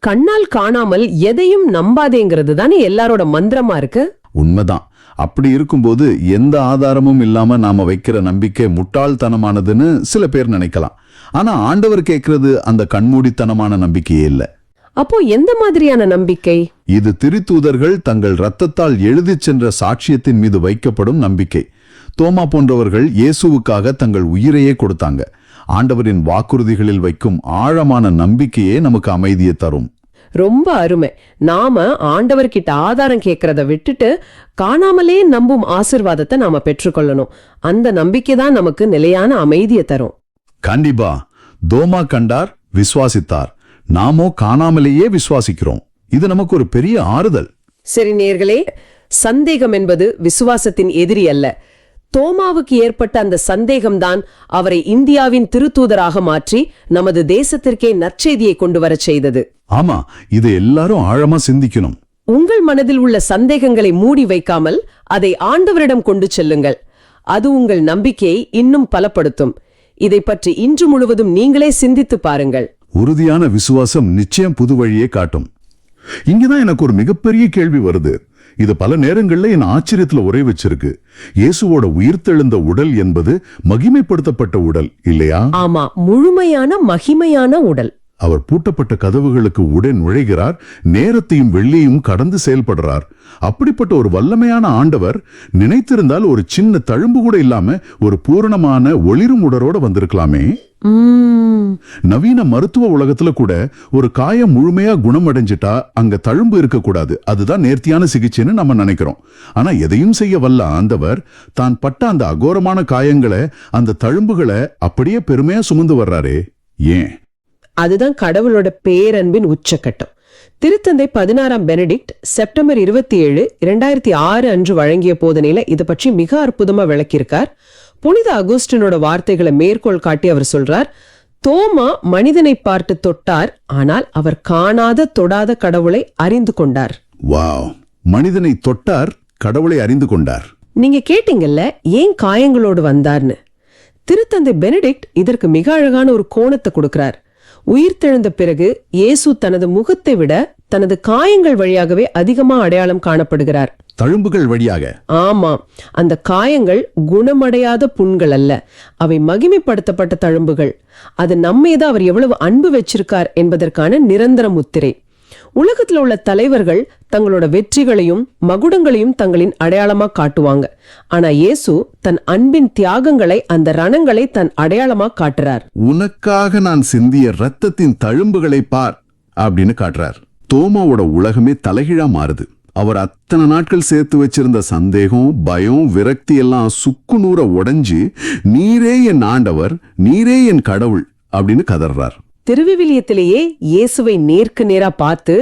கண்ணால் காணாமல் எதையும் நம்பாதேங்கிறது தானே எல்லாரோட மந்திரமா இருக்கு. உண்மைதான். அப்படி இருக்கும்போது எந்த ஆதாரமும் இல்லாம நாம வைக்கிற நம்பிக்கை முட்டாள்தனமானதுன்னு சில பேர் நினைக்கலாம். ஆனா ஆண்டவர் கேட்கறது அந்த கண்மூடித்தனமான நம்பிக்கையே இல்ல. அப்போ எந்த மாதிரியான நம்பிக்கை? இது திருத்தூதர்கள் தங்கள் இரத்தத்தால் எழுதிச் சென்ற சாட்சியத்தின் மீது வைக்கப்படும் நம்பிக்கை. தோமா போன்றவர்கள் இயேசுவுக்காக தங்கள் உயிரையே கொடுத்தாங்க. ஆண்டவரின் வாக்குறுதிகளில் வைக்கும் ஆழமான நம்பிக்கையே நமக்கு அமைதியை தரும். ரொம்ப அருமை. நாம ஆண்டவர்கிட்ட ஆதாரம் கேட்கறத விட்டுட்டு காணாமலே நம்பும் ஆசிர்வாதத்தை நாம பெற்றுக்கொள்ளணும். அந்த நம்பிக்கை தான் நமக்கு நிலையான அமைதியை தரும். கண்டிப்பா. தோமா கண்டார், விசுவாசித்தார். நாமோ காணாமலேயே விசுவாசிக்கிறோம். இது நமக்கு ஒரு பெரிய ஆறுதல். சரி நேர்களே, சந்தேகம் என்பது விசுவாசத்தின் எதிரி அல்ல. தோமாவுக்கு ஏற்பட்ட அந்த சந்தேகம்தான் அவரை இந்தியாவின் திருத்தூதராக மாற்றி நமது தேசத்திற்கே நற்செய்தியை கொண்டு வரச் செய்தது. ஆமா, இது எல்லாரும் ஆழமா சிந்திக்கணும். உங்கள் மனதில் உள்ள சந்தேகங்களை மூடி வைக்காமல் அதை ஆண்டவரிடம் கொண்டு செல்லுங்கள். அது உங்கள் நம்பிக்கையை இன்னும் பலப்படுத்தும். இதை பற்றி இன்று முழுவதும் நீங்களே சிந்தித்து பாருங்கள். உறுதியான விசுவாசம் நிச்சயம் புது வழியே காட்டும். இங்கதான் எனக்கு ஒரு மிகப்பெரிய கேள்வி வருது. இது பல நேரங்கள்ல என் ஆச்சரியத்துல உரை வச்சிருக்கு. இயேசுவோட உயிர்த்தெழுந்த உடல் என்பது மகிமைப்படுத்தப்பட்ட உடல் இல்லையா? ஆமா, முழுமையான மகிமையான உடல். அவர் பூட்டப்பட்ட கதவுகளுக்கு உடன் நுழைகிறார், நேரத்தையும் வெள்ளியையும் கடந்து செயல்படுறார். அப்படிப்பட்ட ஒரு வல்லமையான ஆண்டவர் நினைத்திருந்தால் ஒரு சின்ன தழும்பு கூட இல்லாம ஒரு பூரணமான ஒளிரும் உடலோட வந்திருக்கலாமே. நவீன மருத்துவ உலகத்துல கூட ஒரு காயம் முழுமையா குணமடைஞ்சிட்டா அங்க தழும்பு இருக்கக்கூடாது, அதுதான் நேர்த்தியான சிகிச்சைன்னு நம்ம நினைக்கிறோம். ஆனா எதையும் செய்ய வல்ல ஆண்டவர் தான் பட்ட அந்த அகோரமான காயங்களை, அந்த தழும்புகளை அப்படியே பெருமையா சுமந்து வர்றாரே. ஏன்? அதுதான் கடவுளோட பேரன்பின் உச்சக்கட்டம். திருத்தந்தை 16ஆம் பெனடிக்ட் செப்டம்பர் 27, 2006 அன்று வழங்கிய போதனையில இதை பற்றி மிக அற்புதமா விளக்கியிருக்கார். புனித அகுஸ்டினோட வார்த்தைகளை மேற்கோள் காட்டி அவர் சொல்றார், தோமா மனிதனை பார்த்து தொட்டார், ஆனால் அவர் காணாத தொடாத கடவுளை அறிந்து கொண்டார். வாவ்! மனிதனை தொட்டார், கடவுளை அறிந்து கொண்டார். நீங்க கேட்டீங்கல்ல ஏன் காயங்களோடு வந்தார்னு. திருத்தந்தை பெனடிக்ட் இதற்கு மிக அழகான ஒரு கோணத்தை கொடுக்கிறார். உயிர்த்தெழுந்த பிறகு இயேசு தனது முகத்தை விட தனது காயங்கள் வழியாகவே அதிகமா அடையாளம் காணப்படுகிறார். தழும்புகள் வழியாக? ஆமா, அந்த காயங்கள் குணமடையாத புண்கள் அல்ல, அவை மகிமைப்படுத்தப்பட்ட தழும்புகள். அது நம்மேதான் அவர் எவ்வளவு அன்பு வச்சிருக்கார் என்பதற்கான நிரந்தர முத்திரை. உலகத்துல உள்ள தலைவர்கள் தங்களோட வெற்றிகளையும் மகுடங்களையும் தங்களின் அடையாளமா காட்டுவாங்க. ஆனா இயேசு தன் அன்பின் தியாகங்களை, அந்த ரணங்களை தன் அடையாளமா காட்டுறார். உனக்காக நான் சிந்திய ரத்தத்தின் தழும்புகளை பார் அப்படின்னு காட்டுறார். தோமாவோட உலகமே தலைகீழா மாறுது. அவர் அத்தனை நாட்கள் சேர்த்து வச்சிருந்த சந்தேகம், பயம், விரக்தி எல்லாம் சுக்கு நூற உடைஞ்சு, நீரே என் ஆண்டவர், நீரே என் கடவுள் அப்படின்னு கதறார். திருவிவிலியத்திலேயே இயேசுவை நேருக்கு நேரா பார்த்து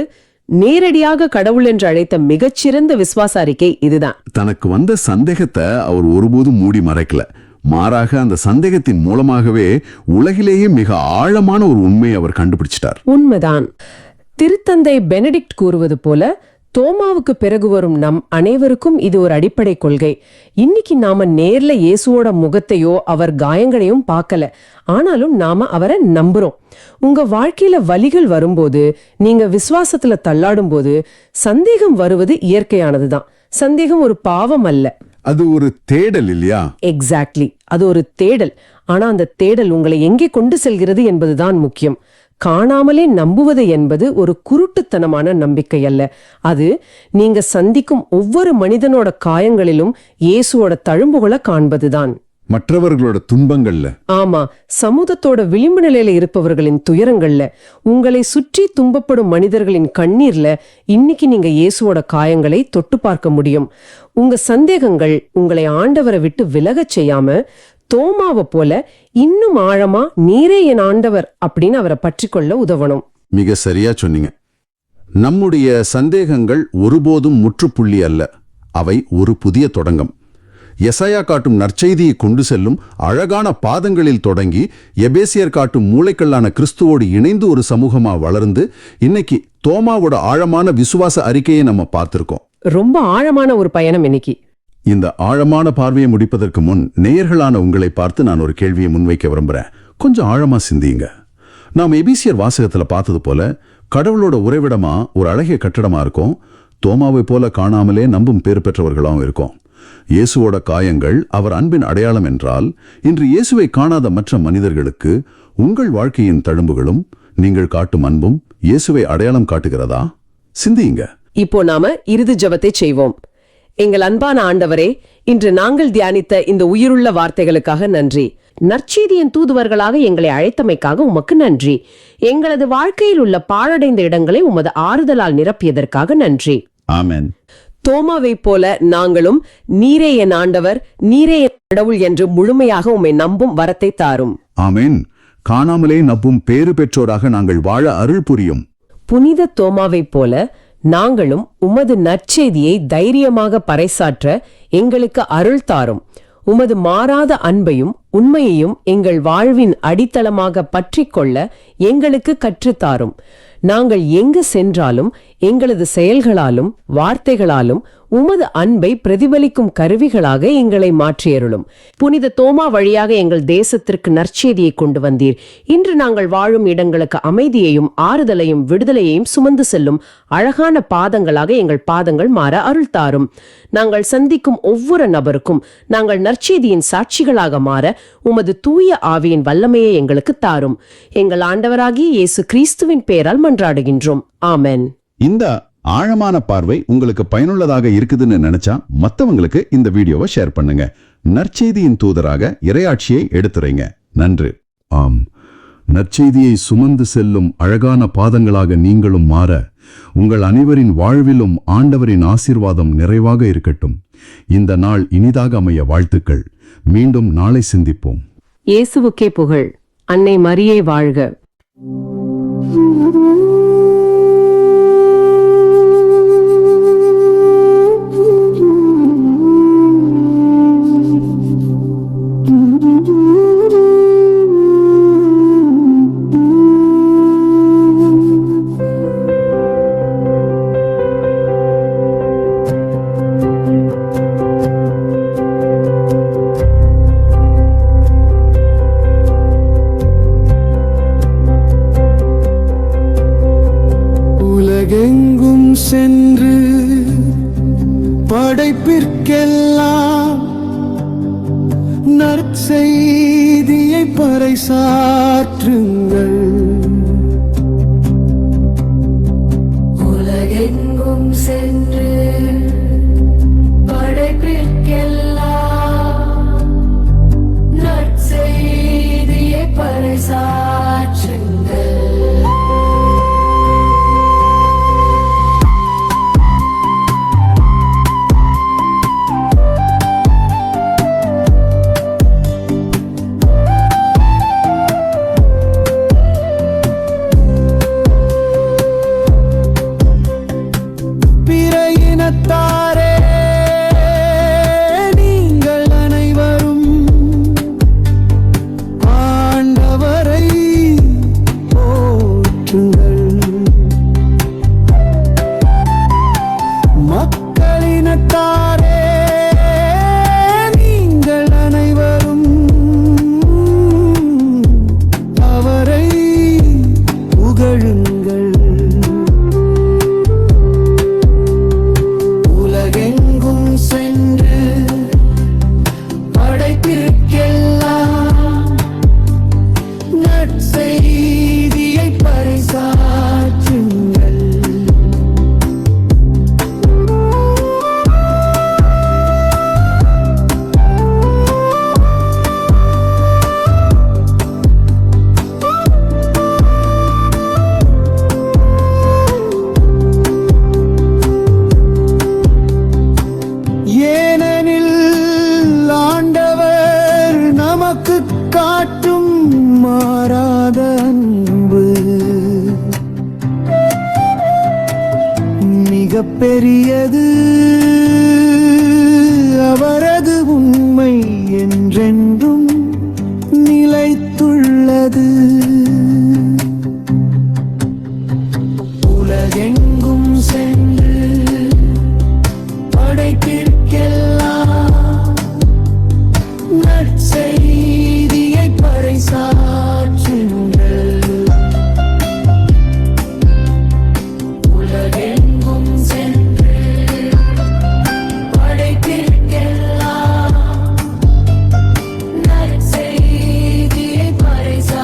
நேரடியாக கடவுள் என்று அழைத்த மிகச்சிறந்த விசுவாச அறிக்கை இதுதான். தனக்கு வந்த சந்தேகத்தை அவர் ஒருபோதும் மூடி மறைக்கல. மாறாக அந்த சந்தேகத்தின் மூலமாகவே உலகிலேயே மிக ஆழமான ஒரு உண்மையை அவர் கண்டுபிடிச்சிட்டார். உண்மைதான். திருத்தந்தை பெனடிக்ட் கூறுவது போல தோமாவுக்கு பிறகு வரும் நம் அனைவருக்கும் இது ஒரு அடிப்படை கொள்கை. இன்னைக்கு நாம நேர்ல இயேசுவோட முகத்தையோ அவர் காயங்களையும் பார்க்கல, ஆனாலும் நாம அவரை நம்புறோம். உங்க வாழ்க்கையில வலிகள் வரும்போது, நீங்க விசுவாசத்துல தள்ளாடும் போது சந்தேகம் வருவது இயற்கையானதுதான். சந்தேகம் ஒரு பாவம் அல்ல, அது ஒரு தேடல் இல்லையா? எக்ஸாக்ட்லி, அது ஒரு தேடல். ஆனா அந்த தேடல் உங்களை எங்கே கொண்டு செல்கிறது என்பதுதான் முக்கியம். காணாமலே நம்புவது என்பது ஒரு குருட்டுத்தனமான நம்பிக்கை அல்ல. அது நீங்க சந்திக்கும் ஒவ்வொரு மனிதனோட காயங்களிலும் இயேசுவோட தழும்புகளை காண்பதுதான். மற்றவர்களோட துன்பங்கள்ல, ஆமா, சமூகத்தோட விளிம்பு நிலையில இருப்பவர்களின் துயரங்கள்ல, உங்களை சுற்றி துன்பப்படும் மனிதர்களின் கண்ணீர்ல இன்னைக்கு நீங்க இயேசுவோட காயங்களை தொட்டு பார்க்க முடியும். உங்க சந்தேகங்கள் உங்களை ஆண்டவரை விட்டு விலகச் செய்யாம தோமாவை போல இன்னும் ஆழமா நீரே என் ஆண்டவர் அப்படின்னு அவரை பற்றி கொள்ள உதவணும். மிக சரியா சொன்னீங்க. நம்முடைய சந்தேகங்கள் ஒருபோதும் முற்றுப்புள்ளி அல்ல, அவை ஒரு புதிய தொடங்கம். எசாயா காட்டும் நற்செய்தியை கொண்டு செல்லும் அழகான பாதங்களில் தொடங்கி எபேசியர் காட்டும் மூளைக்கல்லான கிறிஸ்துவோடு இணைந்து ஒரு சமூகமா வளர்ந்து இன்னைக்கு தோமாவோட ஆழமான விசுவாச அறிக்கையை நம்ம பார்த்திருக்கோம். ரொம்ப ஆழமான ஒரு பயணம் இன்னைக்கு. இந்த ஆழமான பார்வையை முடிப்பதற்கு முன் நேயர்களான உங்களை பார்த்து நான் ஒரு கேள்வியை முன்வைக்க விரும்புறேன். கொஞ்சம் ஆழமா சிந்தியுங்க. நாம் எபேசியர் வாசகத்துல பார்த்தது போல கடவுளோட உறைவிடமா ஒரு அழகிய கட்டடமா இருக்கும். தோமாவை போல காணாமலே நம்பும் பேறு பெற்றவர்களாகவும் இருக்கும். இயேசுவோட காயங்கள் அவர் அன்பின் அடையாளம் என்றால், இன்று இயேசுவை காணாத மற்ற மனிதர்களுக்கு உங்கள் வாழ்க்கையின் தழும்புகளும் நீங்கள் காட்டும் அன்பும் இயேசுவை அடையாளம் காட்டுகிறதா? சிந்தியுங்க. இப்போ நாம இறுதி ஜெபத்தை செய்வோம். எங்கள் அன்பான ஆண்டவரே, இன்று நாங்கள் தியானித்த இந்த உயிருள்ள வார்த்தைகளுக்காக நன்றி. நற்செய்தியின் தூதுவர்களாக எங்களை அழைத்தமைக்காக உமக்கு நன்றி. எங்களது வாழ்க்கையில் உள்ள பாழடைந்த இடங்களை உமது ஆறுதலால் நிரப்பியதற்காக நன்றி. ஆமென். தோமாவை போல நாங்களும் நீரே என் ஆண்டவர், நீரே என் கடவுள் என்று முழுமையாக உம்மை நம்பும் வரத்தை தாரும். ஆமென். காணாமலே நம்பும் பேறு பெற்றோராக நாங்கள் வாழ அருள் புரியும். புனித தோமாவைப் போல நாங்களும் உமது நற்செய்தியை தைரியமாக பறைசாற்ற எங்களுக்கு அருள் தாரும். உமது மாறாத அன்பையும் உண்மையையும் எங்கள் வாழ்வின் அடித்தளமாக பற்றிக்கொள்ள எங்களுக்கு கற்றுத்தாரும். நாங்கள் எங்கு சென்றாலும் எங்களது செயல்களாலும் வார்த்தைகளாலும் உமது அன்பை பிரதிபலிக்கும் கருவிகளாக எங்களை மாற்றியருளும். புனித தோமா வழியாக எங்கள் தேசத்திற்கு நற்செய்தியை கொண்டு வந்தீர். இன்று நாங்கள் வாழும் இடங்களுக்கு அமைதியையும் ஆறுதலையும் விடுதலையையும் சுமந்து செல்லும் அழகான பாதங்களாக எங்கள் பாதங்கள் மாற அருள் தாரும். நாங்கள் சந்திக்கும் ஒவ்வொரு நபருக்கும் நாங்கள் நற்செய்தியின் சாட்சிகளாக மாற உமது தூய ஆவியின் வல்லமையை எங்களுக்கு தாரும். எங்கள் ஆண்டவராகிய இயேசு கிறிஸ்துவின் பெயரால் மன்றாடுகின்றோம். ஆமென். இந்த ஆழமான பார்வை உங்களுக்கு பயனுள்ளதாக இருக்குதுன்னு நினைச்சா மத்தவங்களுக்கு இந்த வீடியோவை ஷேர் பண்ணுங்க. நற்செய்தியின் தூதராக இறையாட்சியை எடுத்துரைங்க. நன்று. ஆம், நற்செய்தியை சுமந்து செல்லும் அழகான பாதங்களாக நீங்களும் மாற உங்கள் அனைவரின் வாழ்விலும் ஆண்டவரின் ஆசீர்வாதம் நிறைவாக இருக்கட்டும். இந்த நாள் இனிதாக அமைய வாழ்த்துக்கள். மீண்டும் நாளை சிந்திப்போம். இயேசுவுக்கே புகழ். அன்னை மரியே வாழ்க. உலகெங்கும் சென்று படைப்பிற்கெல்லாம் நற்செய்தியை பறைசாற்றுங்கள். உலகெங்கும் சென்று படைப்பிற்கெல்லாம் நற்செய்தியை பறைசாற்றுங்கள். பிற இனத்தாரே, நீங்கள் அனைவரும் ஆண்டவரை போற்றுங்கள். மக்களினத்தாரே, நீங்கள் அனைவரும் அவரை புகழுங்கள். உலகெங்கும் சென்று படைப்பிற்கெல்லாம் நற்செய்தியை பறைசாற்றுங்கள். ஏனெனில் ஆண்டவர் நமக்கு காட்டும் மாறாத அன்பு மிக பெரியது. அவரது உண்மை என்றென்றும் நிலைத்துள்ளது. உலகெங்கும் சென்று படைப்பிற்கெல்லாம் நற்செய்தியை பறைசாற்றுங்கள். உலகெங்கும் சென்று படைப்பிற்கெல்லாம் நற்செய்தியை பறைசாற்றுங்கள்.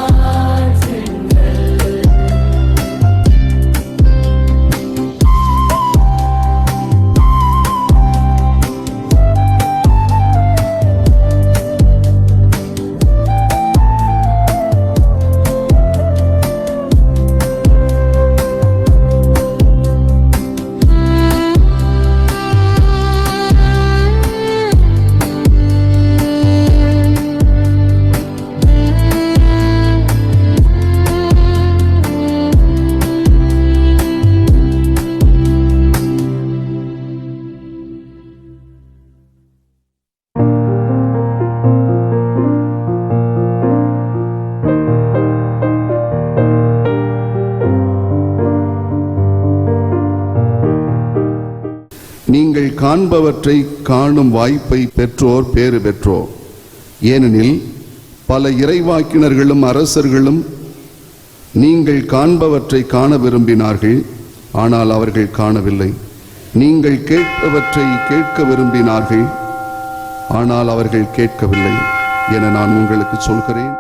நீங்கள் காண்பவற்றை காணும் வாய்ப்பை பெற்றோர் பேறு பெற்றோர். ஏனெனில் பல இறைவாக்கினர்களும் அரசர்களும் நீங்கள் காண்பவற்றை காண விரும்பினார்கள், ஆனால் அவர்கள் காணவில்லை. நீங்கள் கேட்பவற்றை கேட்க விரும்பினார்கள், ஆனால் அவர்கள் கேட்கவில்லை என நான் உங்களுக்கு சொல்கிறேன்.